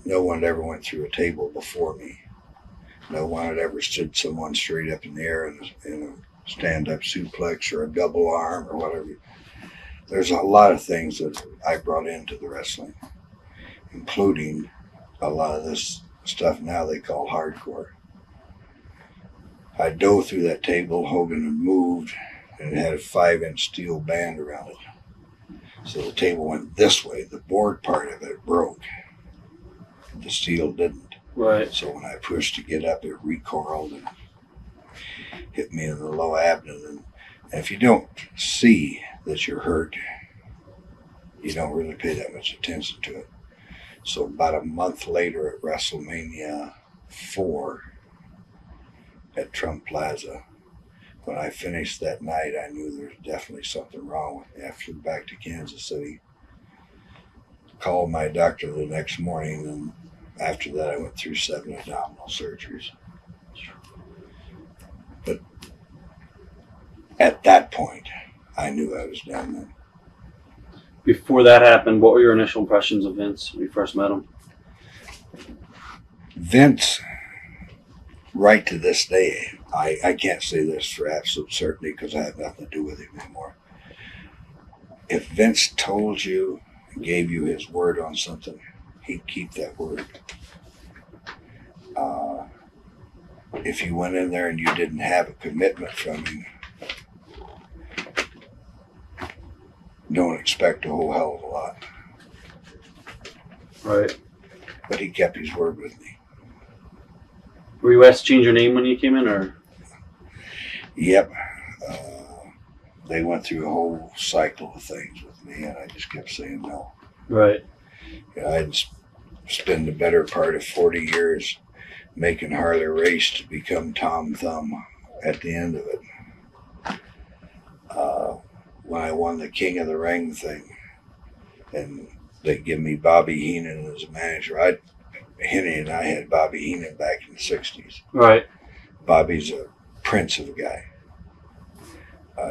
No one had ever went through a table before me. No one had ever stood someone straight up in the air in a stand-up suplex or a double arm or whatever. There's a lot of things that I brought into the wrestling, including a lot of this stuff now they call hardcore. I dove through that table. Hogan had moved, and it had a 5-inch steel band around it. So the table went this way. The board part of it broke. The steel didn't. Right. So when I pushed to get up, it recoiled and hit me in the low abdomen. And if you don't see that you're hurt, you don't really pay that much attention to it. So about a month later at WrestleMania 4 at Trump Plaza, when I finished that night, I knew there was definitely something wrong with me. I flew back to Kansas City, called my doctor the next morning, and after that I went through 7 abdominal surgeries. But at that point, I knew I was done then. Before that happened, what were your initial impressions of Vince when you first met him? Vince, right to this day, I can't say this for absolute certainty because I have nothing to do with him anymore. If Vince told you, gave you his word on something, he'd keep that word. If you went in there and you didn't have a commitment from him, don't expect a whole hell of a lot. Right. But he kept his word with me. Were you asked to change your name when you came in, or? Yep. They went through a whole cycle of things with me, and I just kept saying no. Right. I'd spend the better part of 40 years making Harley Race to become Tom Thumb at the end of it. When I won the King of the Ring thing, and they give me Bobby Heenan as a manager. Henny and I had Bobby Heenan back in the 60s. Right. Bobby's a prince of a guy.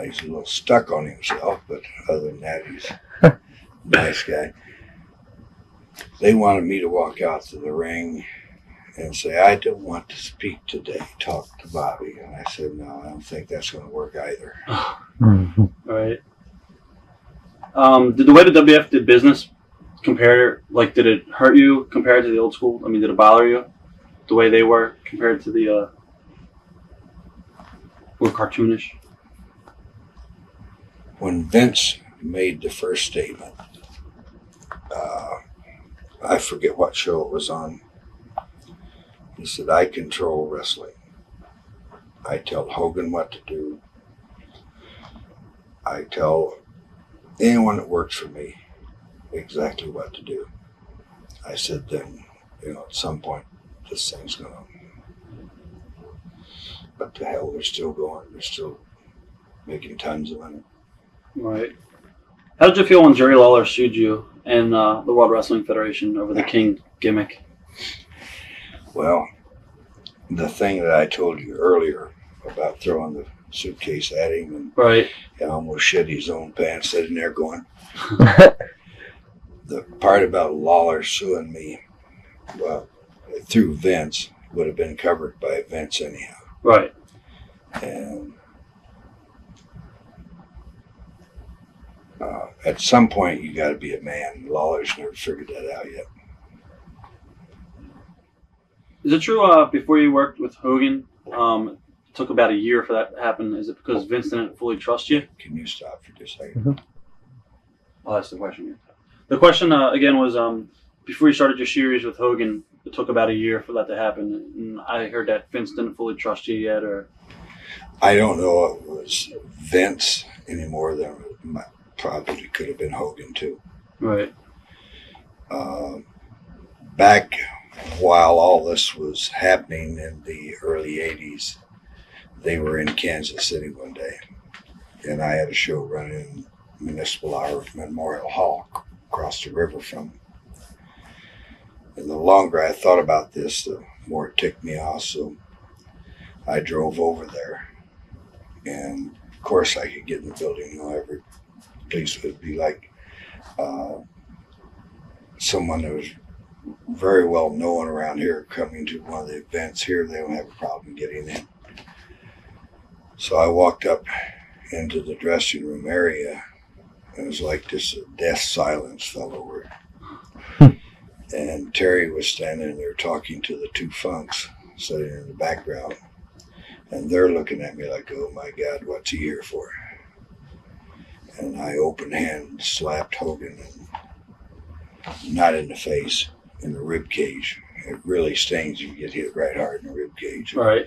He's a little stuck on himself, but other than that, he's a nice guy. They wanted me to walk out to the ring and say, I don't want to speak today, talk to Bobby. And I said, no, I don't think that's going to work either. Right. Did the way the WF did business compare, like, did it hurt you compared to the old school? I mean, did it bother you, the way they were compared to the, more cartoonish? When Vince made the first statement, I forget what show it was on. He said, I control wrestling. I tell Hogan what to do. I tell anyone that works for me exactly what to do. I said, then, at some point, this thing's going to... But the hell, they're still going. They're still making tons of money. Right. How did you feel when Jerry Lawler sued you and the World Wrestling Federation over the King gimmick? Well, the thing that I told you earlier about throwing the suitcase at him and right. He almost shit his own pants sitting there going. The part about Lawler suing me, well, through Vince, would have been covered by Vince anyhow. Right. And at some point, you got to be a man. Lawler's never figured that out yet. Is it true before you worked with Hogan, it took about a year for that to happen? Is it because Vince didn't fully trust you? Can you stop for just a second? Mm-hmm. Oh, that's the question. The question, again, was before you started your series with Hogan, it took about a year for that to happen. And I heard that Vince didn't fully trust you yet, or... I don't know if it was Vince any more than it probably could have been Hogan, too. Right. Back while all this was happening in the early 80s, they were in Kansas City one day, and I had a show running in Municipal Hour Memorial Hall across the river from them. And the longer I thought about this, the more it ticked me off, so I drove over there. And of course I could get in the building, every place would be like someone that was very well known around here coming to one of the events here. They don't have a problem getting in. So I walked up into the dressing room area, and it was like this death silence fell over it. And Terry was standing there talking to the two Funks sitting in the background. And they're looking at me like, oh my God, what's he here for? And I open hand slapped Hogan, and not in the face, in the rib cage. It really stings if you get hit right hard in the rib cage. Right.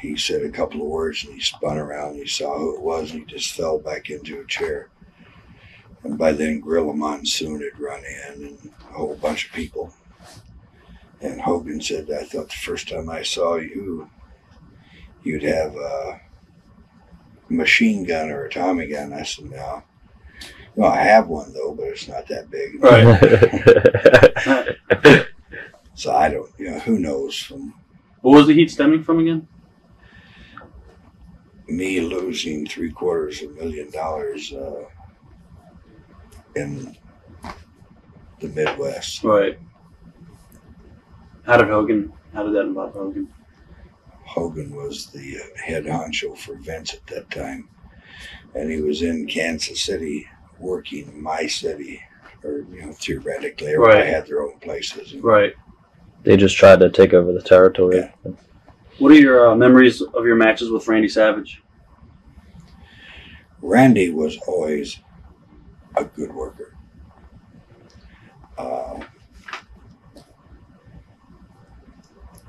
He said a couple of words and he spun around and he saw who it was and he just fell back into a chair. And by then Gorilla Monsoon had run in and a whole bunch of people. And Hogan said, I thought the first time I saw you, you'd have a machine gun or a Tommy gun. I said, no. Well, I have one though, but it's not that big. Right. So I don't, who knows from... What was the heat stemming from again? Me losing $750,000 in the Midwest. Right. How did that involve Hogan? Hogan was the head honcho for Vince at that time. And he was in Kansas City working my city, or, theoretically, everybody had their own places. Right. They just tried to take over the territory. Yeah. What are your memories of your matches with Randy Savage? Randy was always a good worker.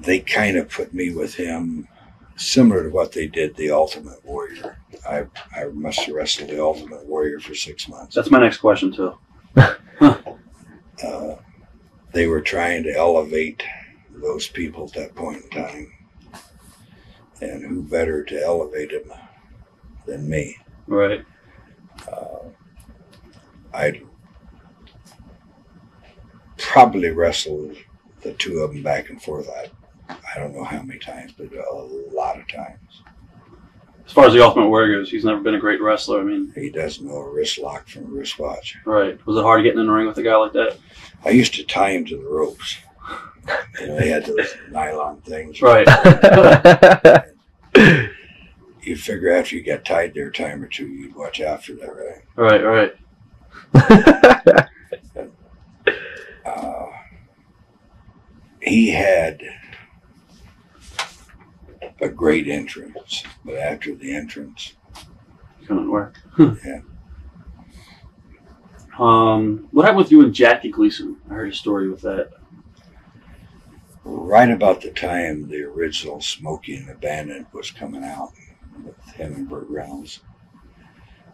They kind of put me with him, similar to what they did the Ultimate Warrior. I must have wrestled the Ultimate Warrior for 6 months. That's my next question too. They were trying to elevate those people at that point in time. And who better to elevate them than me? Right. I probably wrestled the two of them back and forth. I don't know how many times, but a lot of times. As far as the Ultimate Warrior goes, he's never been a great wrestler. I mean, he doesn't know a wrist lock from a wrist watch. Right. Was it hard getting in the ring with a guy like that? I used to tie him to the ropes. And they had those nylon things. Right. You figure after you got tied there a time or two, you'd watch out for that, right? Right, right. He had a great entrance, but after the entrance, Couldn't work. Yeah. What happened with you and Jackie Gleason? I heard a story with that. Right about the time the original Smokey and the Bandit was coming out with him and Burt Reynolds,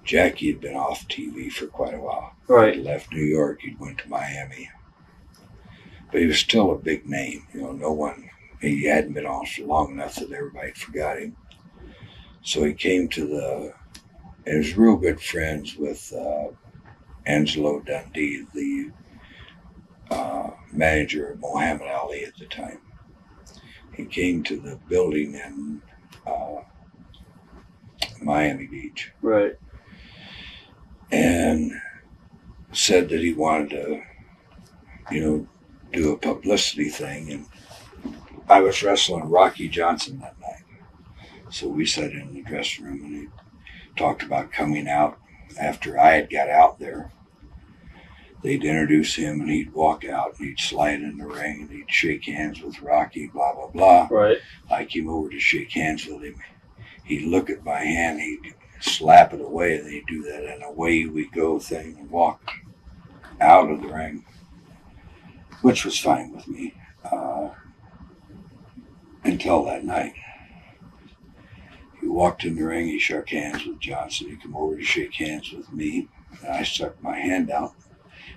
Jackie had been off TV for quite a while. Right. He left New York, he went to Miami. But he was still a big name. You know, no one, he hadn't been off for long enough that everybody forgot him. So he came to and was real good friends with Angelo Dundee, the manager of Muhammad Ali at the time. He came to the building in Miami Beach. Right. And said that he wanted to, do a publicity thing. And I was wrestling Rocky Johnson that night. So we sat in the dressing room and he talked about coming out after I had got out there. They'd introduce him and he'd walk out and he'd slide in the ring and he'd shake hands with Rocky, blah, blah, blah. Right. I came over to shake hands with him. He'd look at my hand, he'd slap it away, and they'd do that and away we go thing and walk out of the ring, which was fine with me until that night. He walked in the ring, he shook hands with Johnson, he came over to shake hands with me, and I stuck my hand out,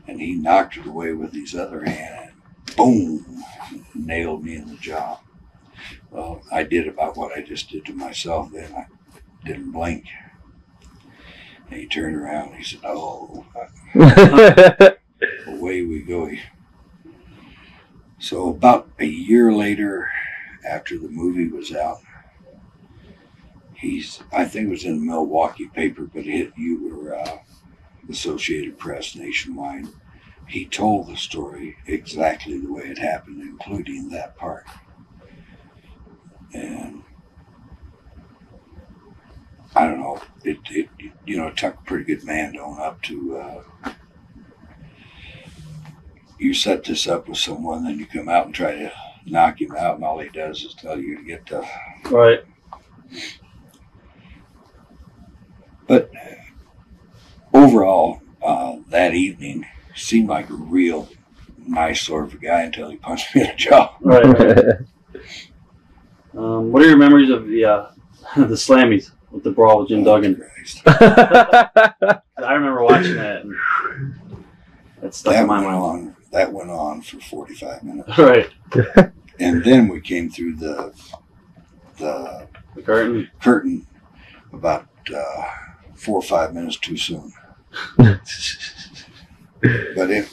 and he knocked it away with his other hand, and boom, nailed me in the jaw. Well, I did about what I just did to myself then. I didn't blink. And he turned around and he said, "Oh." Away we go. So about a year later, after the movie was out, I think it was in the Milwaukee paper, but you were Associated Press nationwide. He told the story exactly the way it happened, including that part. And I don't know, it took a pretty good man to own up to, you set this up with someone, then you come out and try to knock him out, and all he does is tell you to get the... Right. But overall, that evening seemed like a real nice sort of a guy until he punched me in the jaw. Right. What are your memories of the the Slammies with the brawl with Jim Duggan? I remember watching that. And that stuck in my mind. That went on for 45 minutes. Right. And then we came through the curtain about 4 or 5 minutes too soon. But it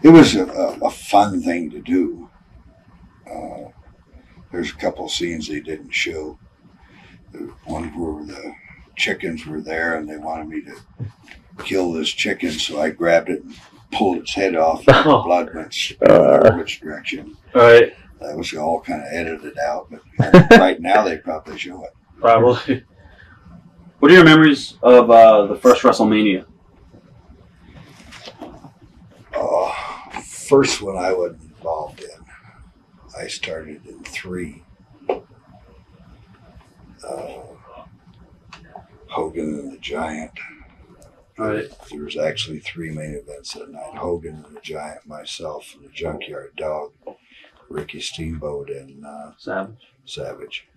was a fun thing to do. There's a couple scenes they didn't show. One where the chickens were there and they wanted me to kill this chicken, so I grabbed it and pulled its head off and the blood went spewing which direction. Right. That was all kind of edited out, but right now they probably show it. Probably. What are your memories of the first WrestleMania? First one I was involved in, I started in 3. Hogan and the Giant, Right. There was actually 3 main events that night: Hogan and the Giant, myself, and the Junkyard Dog, Ricky Steamboat, and Savage.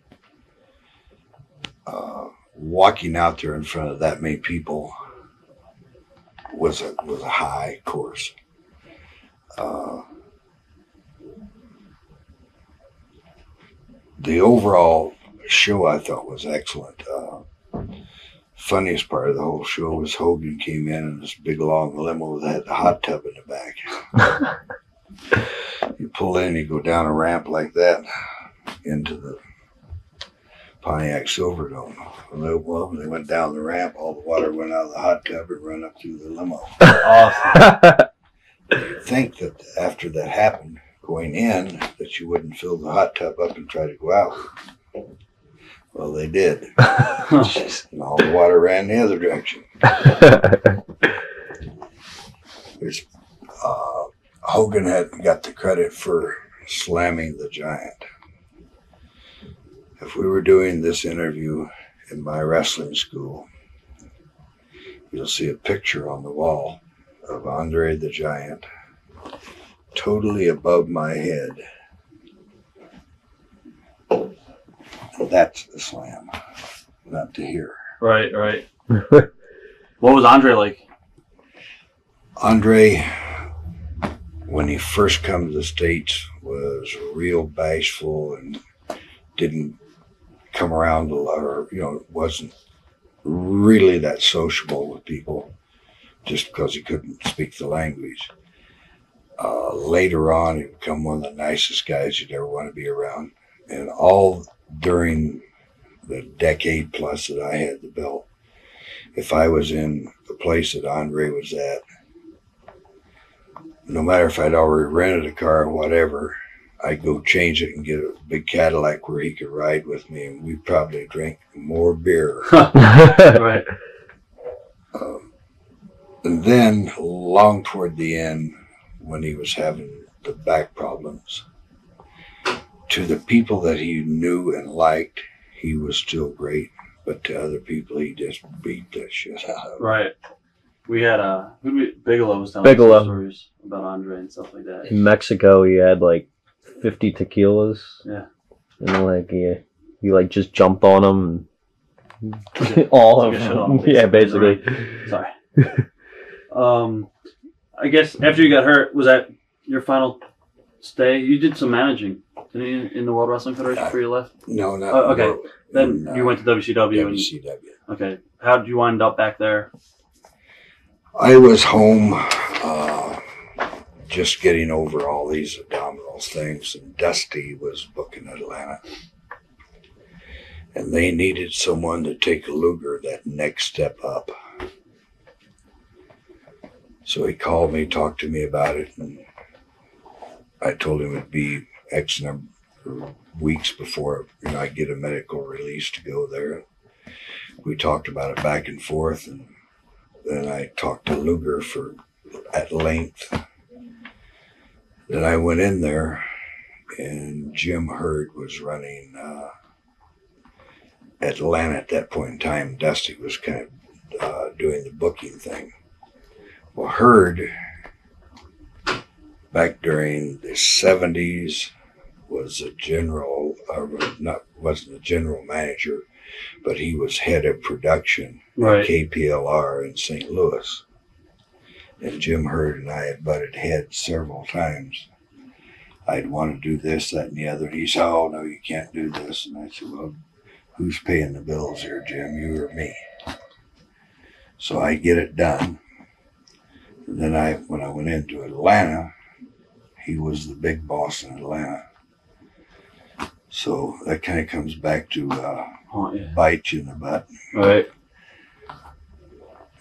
Walking out there in front of that many people was a high course. The overall show I thought was excellent. Funniest part of the whole show was Hogan came in this big long limo that had the hot tub in the back. You pull in, you go down a ramp like that into the Pontiac Silverdome. Well, they went down the ramp, all the water went out of the hot tub and ran up through the limo. Awesome. You'd think that after that happened, going in, that you wouldn't fill the hot tub up and try to go out. Well, they did. And all the water ran the other direction. Hogan had got the credit for slamming the Giant. If we were doing this interview in my wrestling school, you'll see a picture on the wall of Andre the Giant, totally above my head. And that's the slam, not to hear. Right, right. What was Andre like? Andre, when he first come to the States, was real bashful and didn't come around a lot, or wasn't really that sociable with people, just because he couldn't speak the language. Later on, he became one of the nicest guys you'd ever want to be around, and all during the decade plus that I had the belt, if I was in the place that Andre was at, no matter if I'd already rented a car or whatever, I'd go change it and get a big Cadillac where he could ride with me, and we'd probably drink more beer. Right. And then, long toward the end, when he was having the back problems, to the people that he knew and liked, he was still great. But to other people, he just beat the shit out of them. Right. We had Bigelow was telling Bigelow. us stories about Andre and stuff like that. In Mexico, he had like 50 tequilas. Yeah. And like he like just jumped on them. And all of them. Yeah, basically. Sorry. I guess after you got hurt, was that your final stay? You did some managing, didn't you, in the World Wrestling Federation before you left? No, not. Okay. Then you went to WCW. WCW. Okay. How did you wind up back there? I was home, just getting over all these abdominal things, and Dusty was booking Atlanta. And they needed someone to take Luger that next step up. So he called me, talked to me about it, and I told him it'd be X number of weeks before I'd get a medical release to go there. We talked about it back and forth, and then I talked to Luger at length. Then I went in there, and Jim Hurd was running Atlanta at that point in time. Dusty was kind of doing the booking thing. Well, Hurd, back during the 70s, was a general, wasn't a general manager, but he was head of production at KPLR in St. Louis. And Jim Hurd and I had butted heads several times. I'd want to do this, that, and the other. And he said, "Oh, no, you can't do this." And I said, "Well, who's paying the bills here, Jim, you or me?" So I get it done. And then when I went into Atlanta, he was the big boss in Atlanta. So that kind of comes back to bite you in the butt. Right.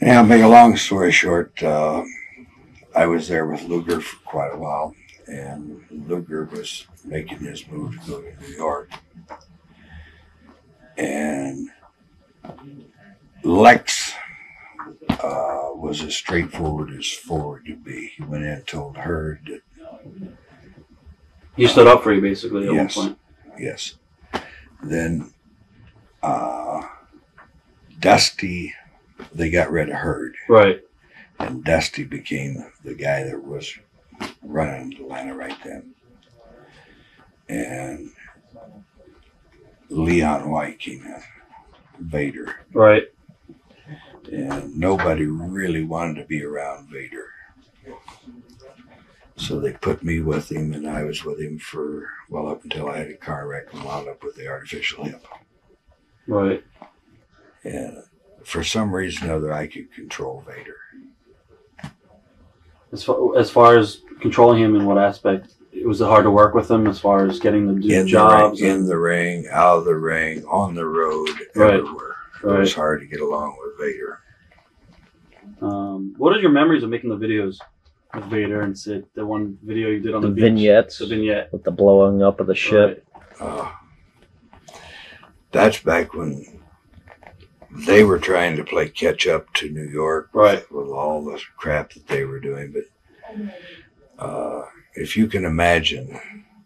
Yeah, make a long story short, I was there with Luger for quite a while, and Luger was making his move to go to New York. And Lex was as straightforward as forward could be. He went in and told Hurd that... He stood up for you, basically, at one point. Yes. Then Dusty they got rid of Herd. Right. And Dusty became the guy that was running Atlanta right then. And Leon White came in, Vader. Right. And nobody really wanted to be around Vader. So they put me with him, and I was with him for, well, up until I had a car wreck and wound up with the artificial hip. Right. And for some reason or other, I could control Vader. As far as controlling him, in what aspect? Was it hard to work with him as far as getting them to do jobs? In the ring, out of the ring, on the road, everywhere. It was hard to get along with Vader. What are your memories of making the videos with Vader and Sid? The one video you did on the beach? Vignettes. The vignette. With the blowing up of the ship. Right. That's back when they were trying to play catch up to New York with all the crap that they were doing. But if you can imagine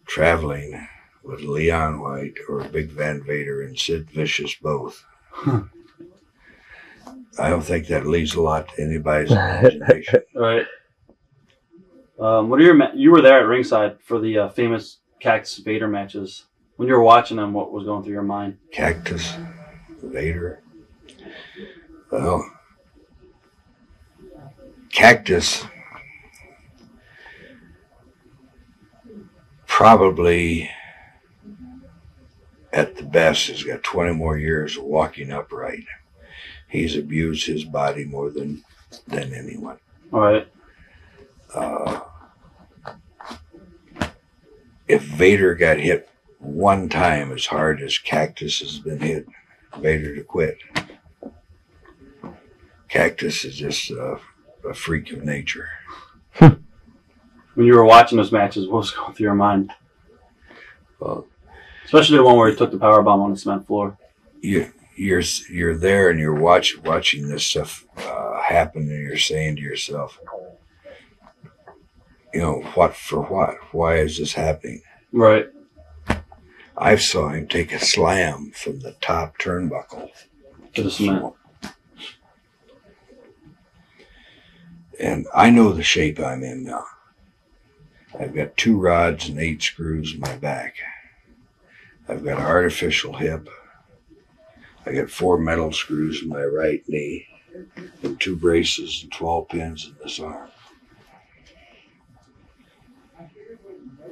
traveling with Leon White or Big Van Vader and Sid Vicious both, I don't think that leaves a lot to anybody's imagination. Right. You were there at ringside for the famous Cactus Vader matches. When you were watching them, what was going through your mind? Cactus Vader. Well, Cactus probably at the best has got 20 more years of walking upright. He's abused his body more than anyone. All right. If Vader got hit one time as hard as Cactus has been hit, Vader to quit. Cactus is just a freak of nature. When you were watching those matches, what was going through your mind? Well, especially the one where he took the power bomb on the cement floor. You're there and you're watching this stuff happen, and you're saying to yourself, what for what? Why is this happening? Right. I saw him take a slam from the top turnbuckle to the cement. And I know the shape I'm in now. I've got 2 rods and 8 screws in my back. I've got an artificial hip. I got 4 metal screws in my right knee and 2 braces and 12 pins in this arm.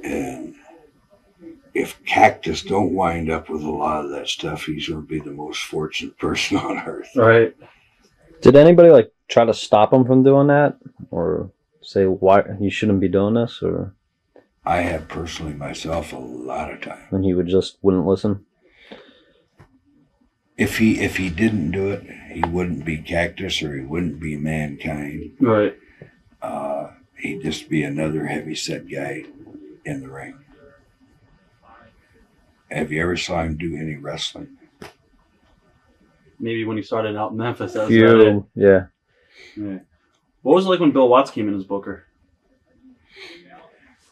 And if Cactus don't wind up with a lot of that stuff, he's going to be the most fortunate person on earth. Right. Did anybody try to stop him from doing that, or say why you shouldn't be doing this, or? I have personally myself a lot of time. And he wouldn't listen. If he didn't do it, he wouldn't be Cactus, or he wouldn't be Mankind. Right. He'd just be another heavy-set guy in the ring. Have you ever saw him do any wrestling? Maybe when he started out in Memphis. That was about it. Yeah. What was it like when Bill Watts came in as Booker?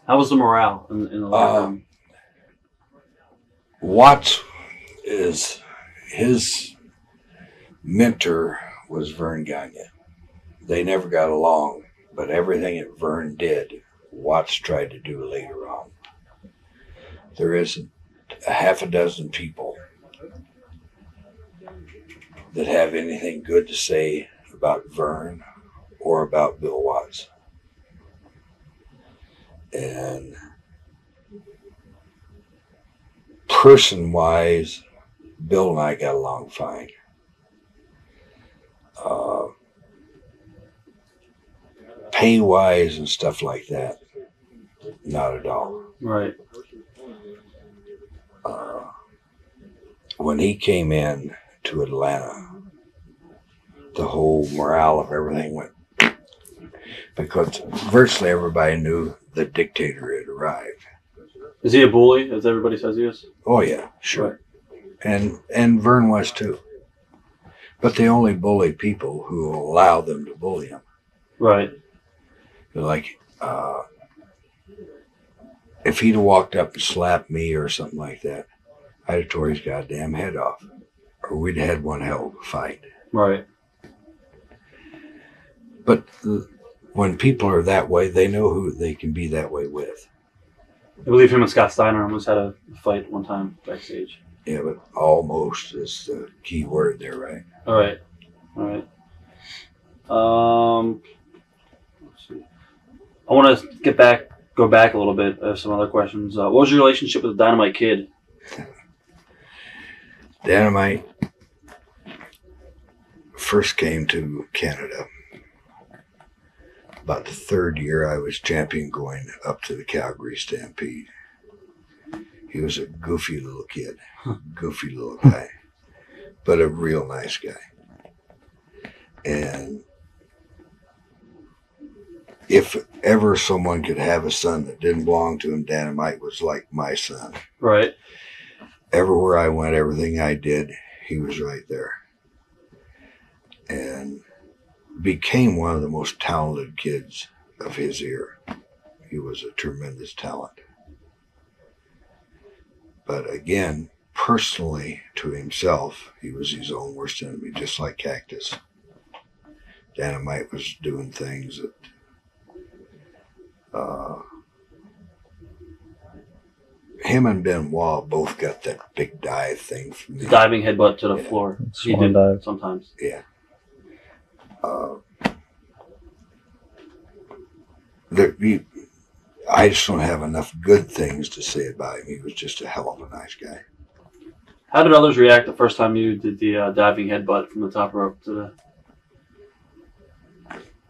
How was the morale in the locker room? Watts his mentor was Vern Gagne. They never got along, but everything that Vern did, Watts tried to do later on. There isn't a half a dozen people that have anything good to say about Vern or about Bill Watts. And person-wise, Bill and I got along fine. Pay-wise and stuff like that, not at all. Right. When he came in to Atlanta, the whole morale of everything went, because virtually everybody knew the dictator had arrived. Is he a bully, as everybody says he is? Oh yeah, sure. Right. And Vern was too. But they only bully people who allow them to bully him. Right. Like, if he'd have walked up and slapped me or something like that, I'd have tore his goddamn head off. Or we'd have had one hell of a fight. Right. But when people are that way, they know who they can be that way with. I believe him and Scott Steiner almost had a fight one time backstage. Yeah, but almost is the key word there, right? All right. Let's see. I want to go back a little bit. I have some other questions. What was your relationship with the Dynamite Kid? Dynamite first came to Canada. About the third year I was champion going up to the Calgary Stampede. He was a goofy little kid, goofy little guy, but a real nice guy. And if ever someone could have a son that didn't belong to him, Dynamite was like my son. Right. Everywhere I went, everything I did, he was right there. And became one of the most talented kids of his era. He was a tremendous talent. But again, personally to himself, he was his own worst enemy, just like Cactus. Dynamite was doing things that him and Benoit both got that big dive thing from the diving headbutt to the floor. He did dive sometimes. Yeah. I just don't have enough good things to say about him. He was just a hell of a nice guy. How did others react the first time you did the diving headbutt from the top rope to the...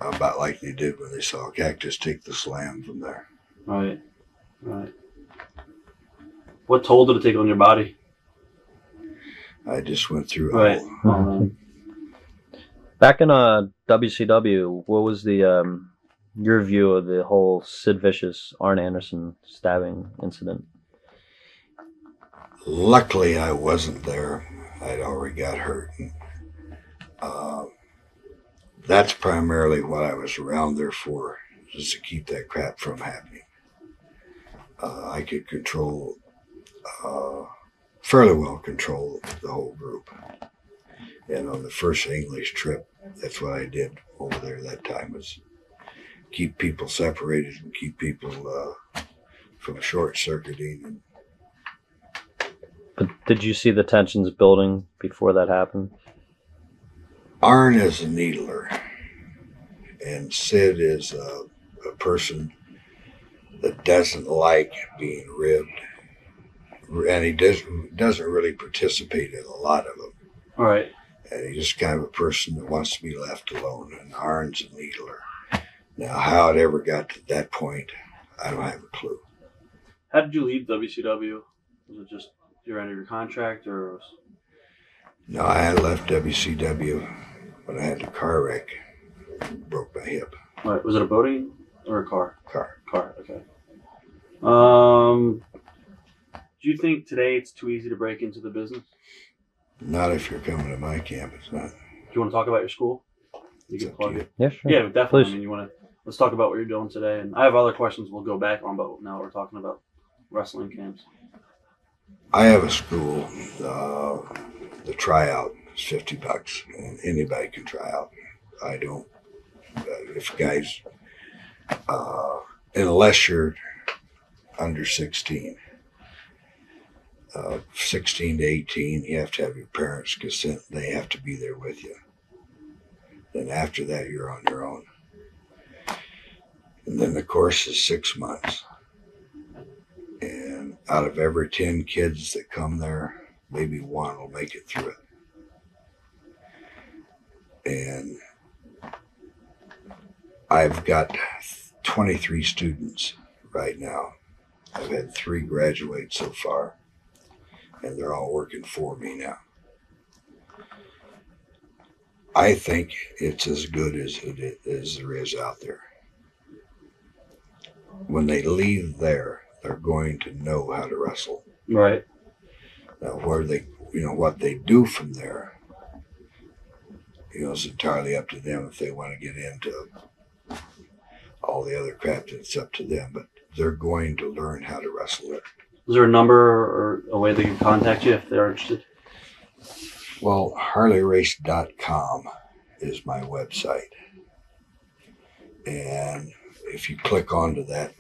About like they did when they saw Cactus take the slam from there. Right. What toll did it take on your body? I just went through right. Back in WCW, what was the your view of the whole Sid Vicious, Arn Anderson stabbing incident? Luckily, I wasn't there. I'd already got hurt. That's primarily what I was around there for, just to keep that crap from happening. I could fairly well control the whole group. And on the first English trip, that's what I did over there that time, was keep people separated and keep people from short-circuiting. But did you see the tensions building before that happened? Arn is a needler, and Sid is a person that doesn't like being ribbed, and he doesn't really participate in a lot of them. All right. And he's just kind of a person that wants to be left alone, and Arn's a needler. Now, how it ever got to that point, I don't have a clue. How did you leave WCW? Was it just your end of your contract, or? No, I left WCW when I had a car wreck, broke my hip. Right. Was it a boating or a car? Car. Okay. Do you think today it's too easy to break into the business? Not if you're coming to my camp. It's not. Do you want to talk about your school? You can plug it. Yeah, sure. Yeah, definitely. Please. I mean, let's talk about what you're doing today. And I have other questions we'll go back on, but now we're talking about wrestling camps. I have a school. The tryout is $50, and anybody can try out. I don't. If guys, unless you're under 16. 16 to 18, you have to have your parents' consent. They have to be there with you. Then after that, you're on your own. And then the course is 6 months. And out of every 10 kids that come there, maybe one will make it through it. And I've got 23 students right now. I've had 3 graduate so far, and they're all working for me now. I think it's as good as there is out there. When they leave there, they're going to know how to wrestle. Right. Now, what they do from there, it's entirely up to them. If they want to get into all the other crap, it's up to them. But they're going to learn how to wrestle it. Is there a number or a way they can contact you if they're interested? Well, HarleyRace.com is my website. And if you click onto that,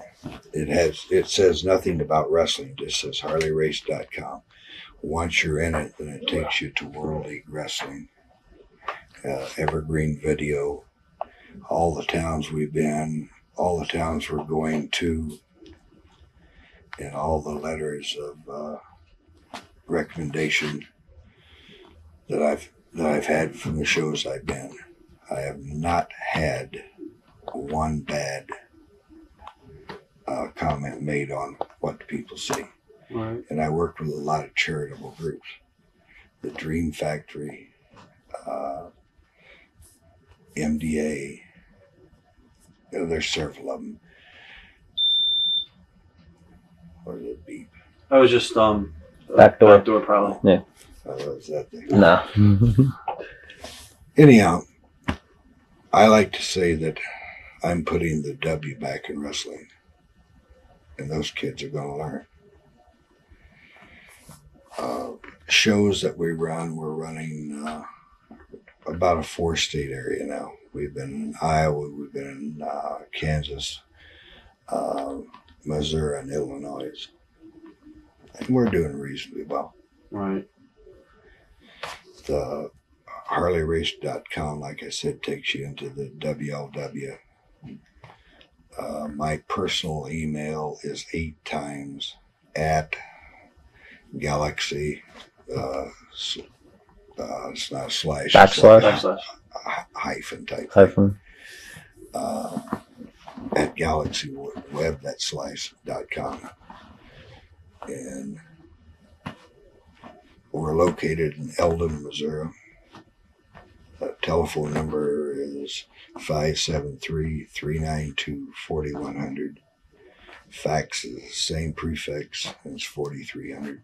it says nothing about wrestling. It just says HarleyRace.com. Once you're in it, then it takes you to World League Wrestling, Evergreen Video, all the towns we've been, all the towns we're going to, and all the letters of recommendation that I've had from the shows I've been. I have not had one bad comment made on what people see. Right. And I worked with a lot of charitable groups. The Dream Factory, MDA, there's several of them. Or the beep. I was just Backdoor. Backdoor probably. Yeah. Was that thing? No. Anyhow, I like to say that I'm putting the W back in wrestling. And those kids are going to learn. Shows that we run, we're running about a 4-state area now. We've been in Iowa, we've been in Kansas, Missouri, and Illinois. And we're doing reasonably well. Right. The HarleyRace.com, like I said, takes you into the WLW. My personal email is 8 times at Galaxy. It's not a slash. Backslash. Hyphen type. Hyphen. At GalaxyWeb.com. And we're located in Eldon, Missouri. The telephone number is 573-392-4100. Fax is the same prefix, and it's 4300.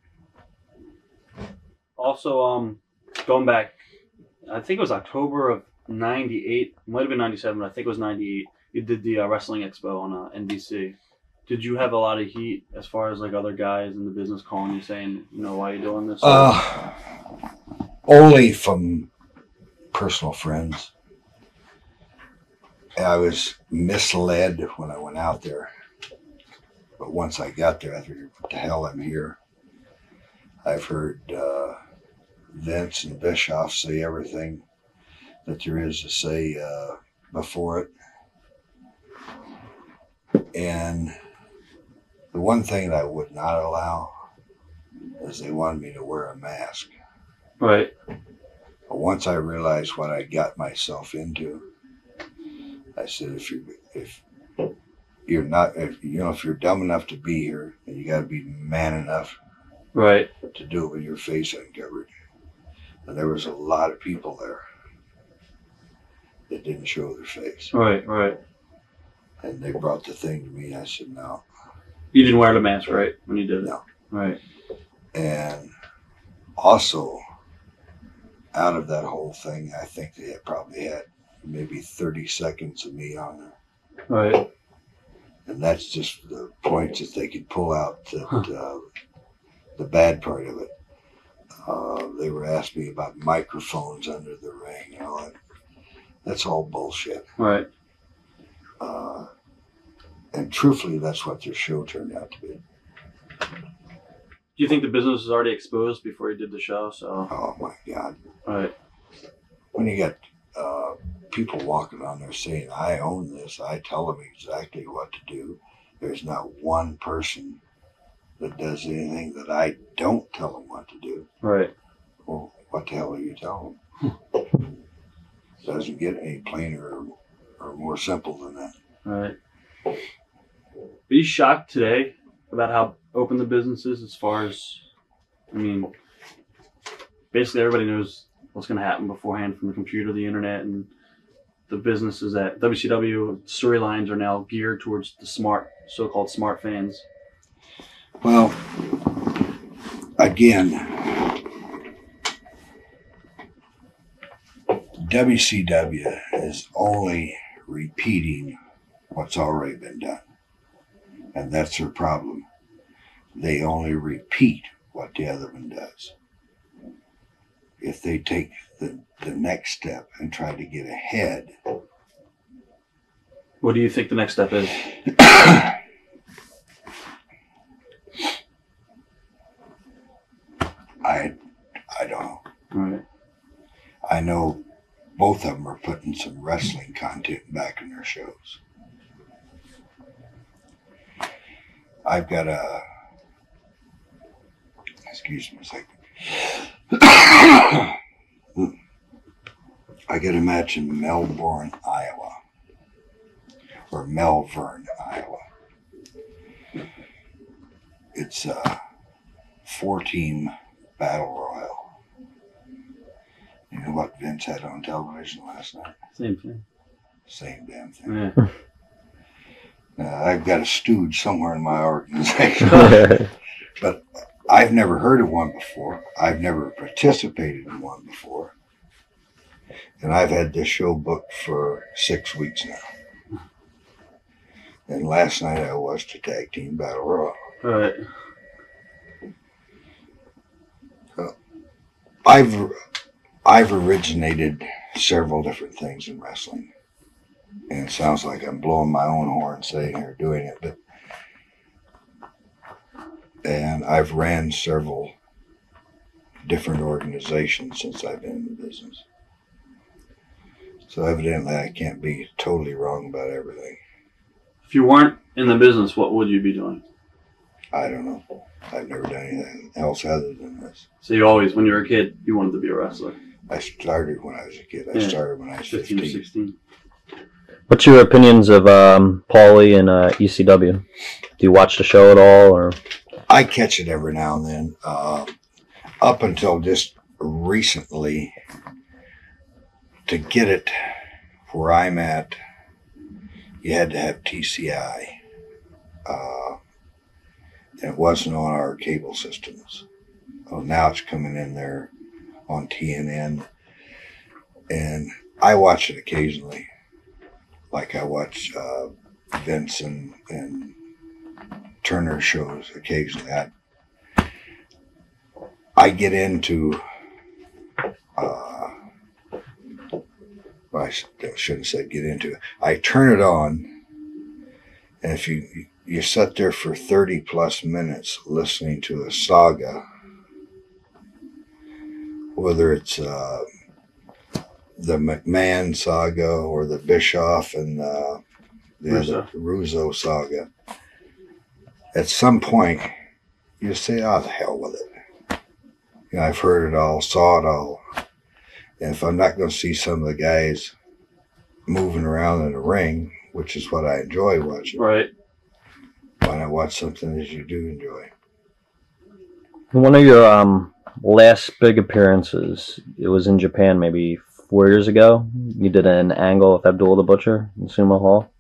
Also, going back, I think it was October of '98. Might have been '97. I think it was '98. You did the Wrestling Expo on NBC. Did you have a lot of heat as far as like other guys in the business calling you saying, why are you doing this? Only from personal friends. I was misled when I went out there. But once I got there, I figured, what the hell, I'm here. I've heard Vince and Bischoff say everything that there is to say before it. And the one thing that I would not allow is they wanted me to wear a mask. Right. But once I realized what I got myself into, I said, if you're dumb enough to be here, then you got to be man enough, right, to do it with your face uncovered. And there was a lot of people there that didn't show their face. Right. And they brought the thing to me. I said, no. You didn't wear the mask, right, when you did it? No. Right. And also, out of that whole thing, I think they probably had maybe 30 seconds of me on there. Right. And that's just the points that they could pull out, that, the bad part of it. They were asking me about microphones under the ring and all that. That's all bullshit. Right. And truthfully, that's what their show turned out to be. Do you think the business was already exposed before you did the show? So. Oh my God. Right. When you got people walking on there saying, I own this, I tell them exactly what to do. There's not one person that does anything that I don't tell them what to do. Right. Well, what the hell are you telling them? It doesn't get any plainer or more simple than that. Right. Are you shocked today about how open the business is as far as, basically everybody knows what's going to happen beforehand from the computer, the internet, and the businesses at WCW storylines are now geared towards the so-called smart fans. Well, again, WCW is only repeating what's already been done. And that's their problem. They only repeat what the other one does. If they take the next step and try to get ahead, What do you think the next step is? I don't know. All right. I know both of them are putting some wrestling content back in their shows. I've got a, excuse me a second. I got a match in Melbourne, Iowa, or Melbourne, Iowa. It's a 4-team battle royal. You know what Vince had on television last night? Same thing. Same damn thing. Yeah. I've got a stooge somewhere in my organization. But I've never heard of one before. I've never participated in one before. And I've had this show booked for 6 weeks now. And last night I watched a tag team battle royal. All right. I've originated several different things in wrestling. And it sounds like I'm blowing my own horn saying or doing it, and I've ran several different organizations since I've been in the business. So evidently I can't be totally wrong about everything. If you weren't in the business, what would you be doing? I don't know. I've never done anything else other than this. So you always, when you were a kid, you wanted to be a wrestler? I started when I was a kid. I started when I was 15 or 15. 16. What's your opinions of Paulie and ECW? Do you watch the show at all, or? I catch it every now and then. Up until just recently, to get it where I'm at, you had to have TCI. And it wasn't on our cable systems. Well, now it's coming in there on TNN. And I watch it occasionally. Like I watch Vince and Turner shows occasionally. I get into, I shouldn't say get into, I turn it on, and if you sit there for 30 plus minutes listening to a saga, whether it's the McMahon saga or the Bischoff and the other Russo saga, at some point you say, oh, the hell with it. You know, I've heard it all, saw it all. And if I'm not going to see some of the guys moving around in the ring, which is what I enjoy watching, right? Why not watch something that you do enjoy? One of your last big appearances, it was in Japan maybe 4 years ago. You did an angle with Abdul the Butcher in Sumo Hall.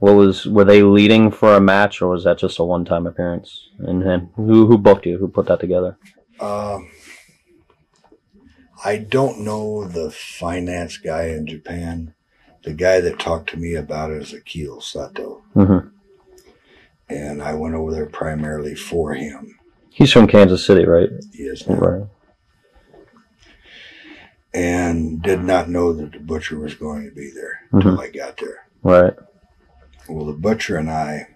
Were they leading for a match, or was that just a one-time appearance? And who booked you? Who put that together? I don't know the finance guy in Japan. The guy that talked to me about it is Akio Sato. Mm-hmm. And I went over there primarily for him. He's from Kansas City, right? He is now. Right. And did not know that the Butcher was going to be there until I got there. Right. Well, the Butcher and I,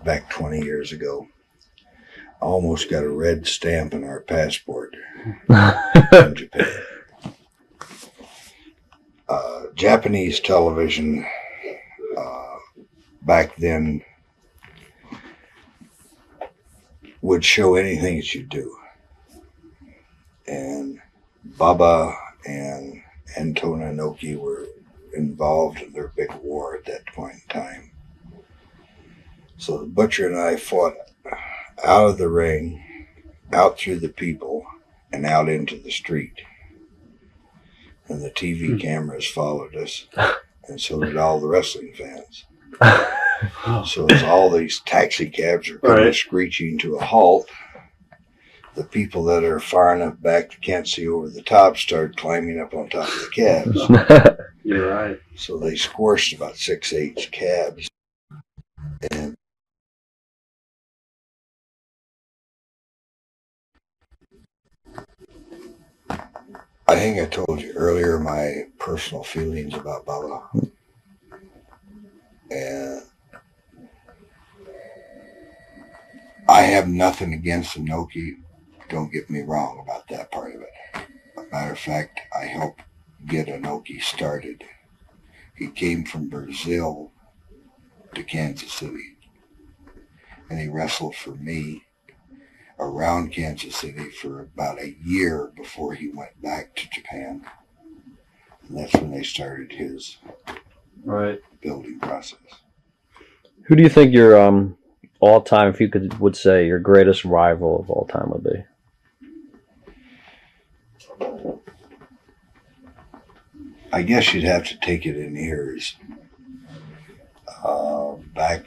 back 20 years ago, almost got a red stamp in our passport in Japan. Japanese television back then would show anything that you do. And Baba and Anton Inoki were involved in their big war at that point in time. So the Butcher and I fought out of the ring, out through the people, and out into the street. And the TV cameras followed us, and so did all the wrestling fans. So as all these taxi cabs are coming screeching to a halt, the people that are far enough back that can't see over the top start climbing up on top of the cabs. You're right. So they squashed about 6-8 cabs. And I think I told you earlier my personal feelings about Baba. And I have nothing against Inoki. Don't get me wrong about that part of it. As a matter of fact, I helped get Inoki started. He came from Brazil to Kansas City, and he wrestled for me around Kansas City for about a year before he went back to Japan. And that's when they started his building process. Who do you think your all-time, if you would say, your greatest rival of all time would be? I guess you'd have to take it in years. Back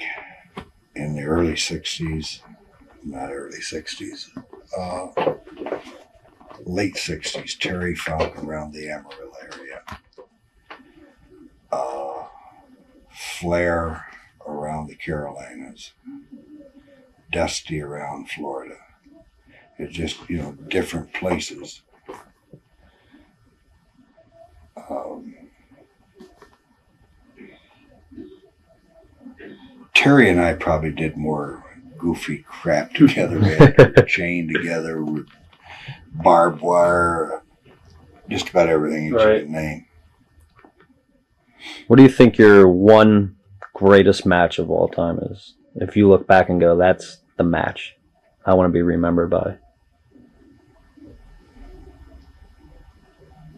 in the early 60s, not early 60s, late 60s, Dory Funk around the Amarillo area. Flair around the Carolinas. Dusty around Florida. It's just, different places. Terry and I probably did more goofy crap together. We had a chain together with barbed wire, just about everything you could name. What do you think your one greatest match of all time is? If you look back and go, that's the match I want to be remembered by.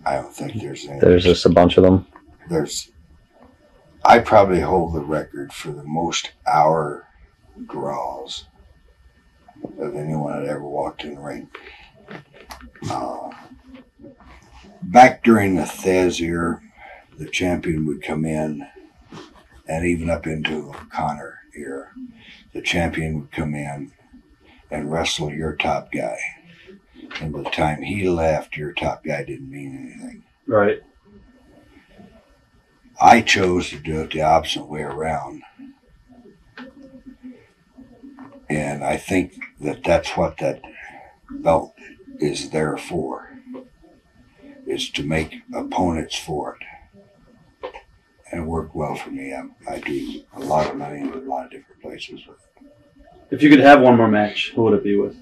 I don't think there's any. There's just a bunch of them. I probably hold the record for the most hour draws of anyone that ever walked in the ring. Back during the Thez era, the champion would come in, and even up into Connor era, the champion would come in and wrestle your top guy. And by the time he left, your top guy didn't mean anything. Right. I chose to do it the opposite way around. And I think that that's what that belt is there for, is to make opponents for it. And it worked well for me. I do a lot of money in a lot of different places with it. If you could have one more match, who would it be with?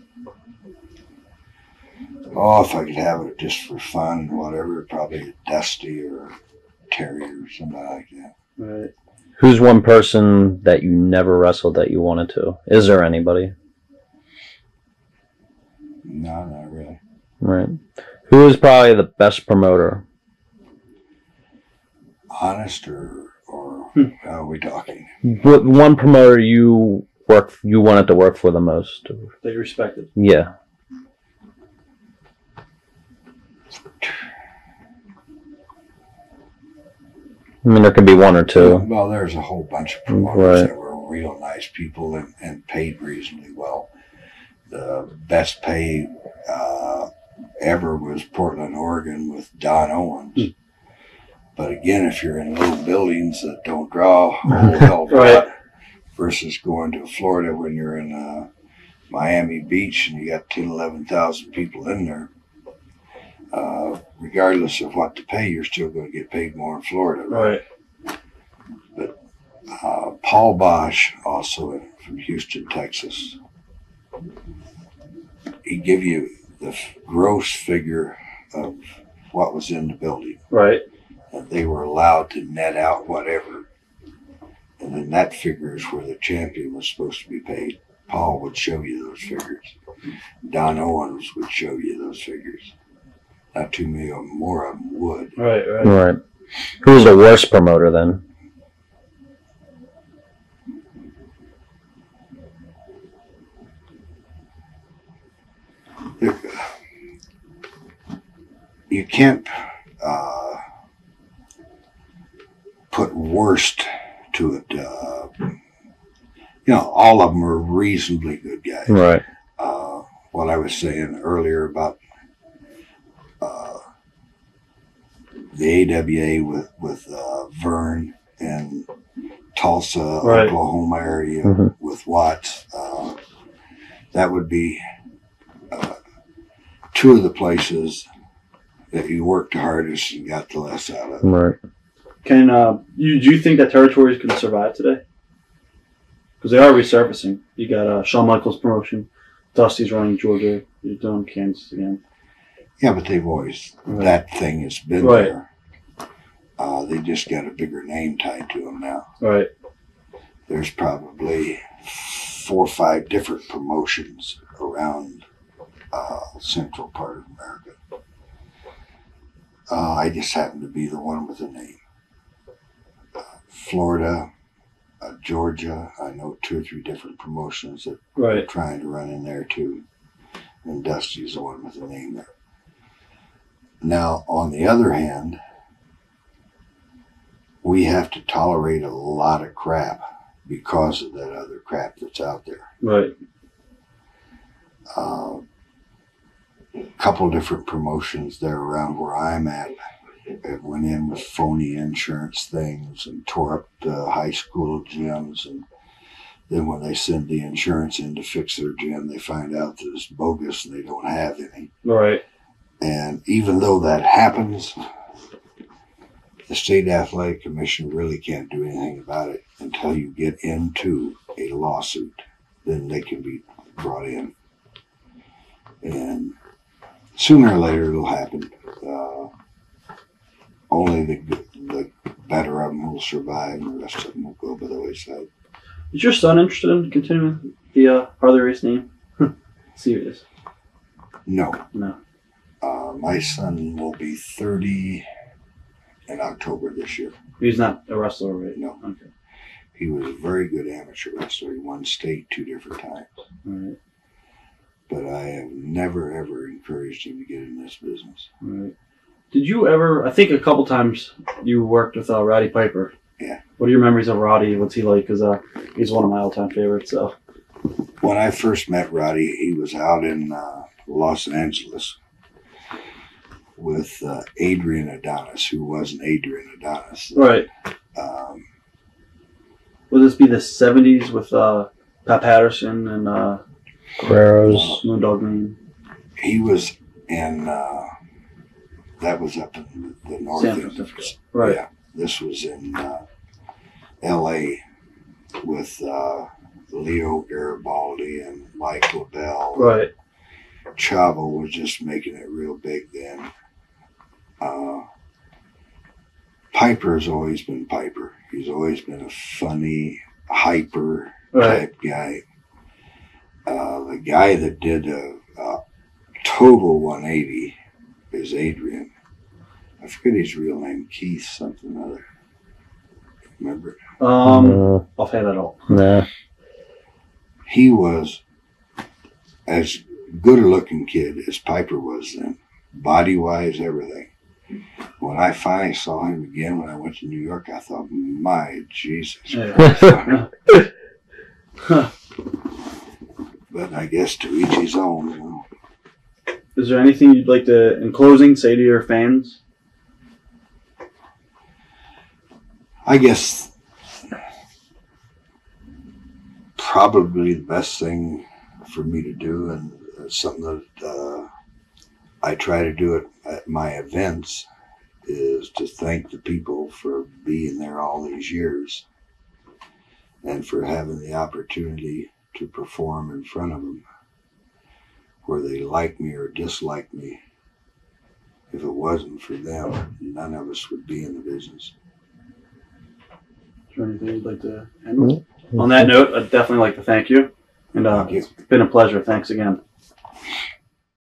Oh, if I could have it just for fun, whatever, probably Dusty or Terry or somebody like that. Right. Who's one person that you never wrestled that you wanted to? Is there anybody? No, not really. Right. Who is probably the best promoter? Honest or how are we talking? What one promoter you wanted to work for the most? That you respected. Yeah. I mean, there could be one or two. Well, there's a whole bunch of promoters that were real nice people and paid reasonably well. The best pay ever was Portland, Oregon with Don Owens. But again, if you're in little buildings that don't draw a whole hell of a lot versus going to Florida when you're in Miami Beach and you got 10,000, 11,000 people in there, regardless of what to pay, you're still going to get paid more in Florida. Right. But Paul Bosch, also from Houston, Texas, he give you the gross figure of what was in the building. Right. And they were allowed to net out whatever. And then that figure is where the champion was supposed to be paid. Paul would show you those figures. Don Owens would show you those figures. Not too many more of them would. Right. Who's the worst promoter then? You can't put worst to it. All of them are reasonably good guys. Right. What I was saying earlier about the AWA with Vern and Tulsa, Oklahoma area with Watts, that would be two of the places that you worked the hardest and got the less out of. Right. Can do you think that territories can survive today? Because they are resurfacing. You got Shawn Michaels promotion, Dusty's running Georgia, you're doing Kansas again. Yeah, but they've always, that thing has been there. They just got a bigger name tied to them now. Right. There's probably 4 or 5 different promotions around central part of America. I just happen to be the one with a name. Florida, Georgia, I know 2 or 3 different promotions that are trying to run in there too. And Dusty's the one with a name there. Now, on the other hand, we have to tolerate a lot of crap because of that other crap that's out there. Right. A couple different promotions there around where I'm at. It went in with phony insurance things and tore up the high school gyms. And then when they send the insurance in to fix their gym, they find out that it's bogus and they don't have any. Right. And even though that happens, the State Athletic Commission really can't do anything about it until you get into a lawsuit. Then they can be brought in. And sooner or later it'll happen. Only the better of them will survive and the rest of them will go by the wayside. Is your son interested in continuing the Harley Race name? Serious? No. No. My son will be 30 in October this year. He's not a wrestler, right? No. Okay. He was a very good amateur wrestler. He won state 2 different times. All right. But I have never, ever encouraged him to get in this business. All right. Did you ever, I think a couple times you worked with Roddy Piper. Yeah. What are your memories of Roddy? What's he like? Because he's one of my all-time favorites. So. When I first met Roddy, he was out in Los Angeles with Adrian Adonis, who wasn't Adrian Adonis. Right. Would this be the 70s with Pat Patterson and Guerreros? Moondog Green? He was in, that was up in the north. San Francisco. Right. Yeah. This was in L.A. with Leo Garibaldi and Mike LaBelle. Right. Chavo was just making it real big then. Piper's always been Piper. He's always been a funny, hyper type guy. The guy that did a total 180 is Adrian. I forget his real name, Keith something or other. Remember it? Offhand at all. Nah. He was as good a looking kid as Piper was then. Body-wise, everything. When I finally saw him again when I went to New York, I thought, my Jesus Christ. But I guess to each his own, you know. Is there anything you'd like to, in closing, say to your fans? I guess probably the best thing for me to do, and something that I try to do at my events, is to thank the people for being there all these years and for having the opportunity to perform in front of them, whether they like me or dislike me. If it wasn't for them, none of us would be in the business. Is there anything you'd like to end with? On that note, I'd definitely like to thank you. And Thank you. It's been a pleasure. Thanks again.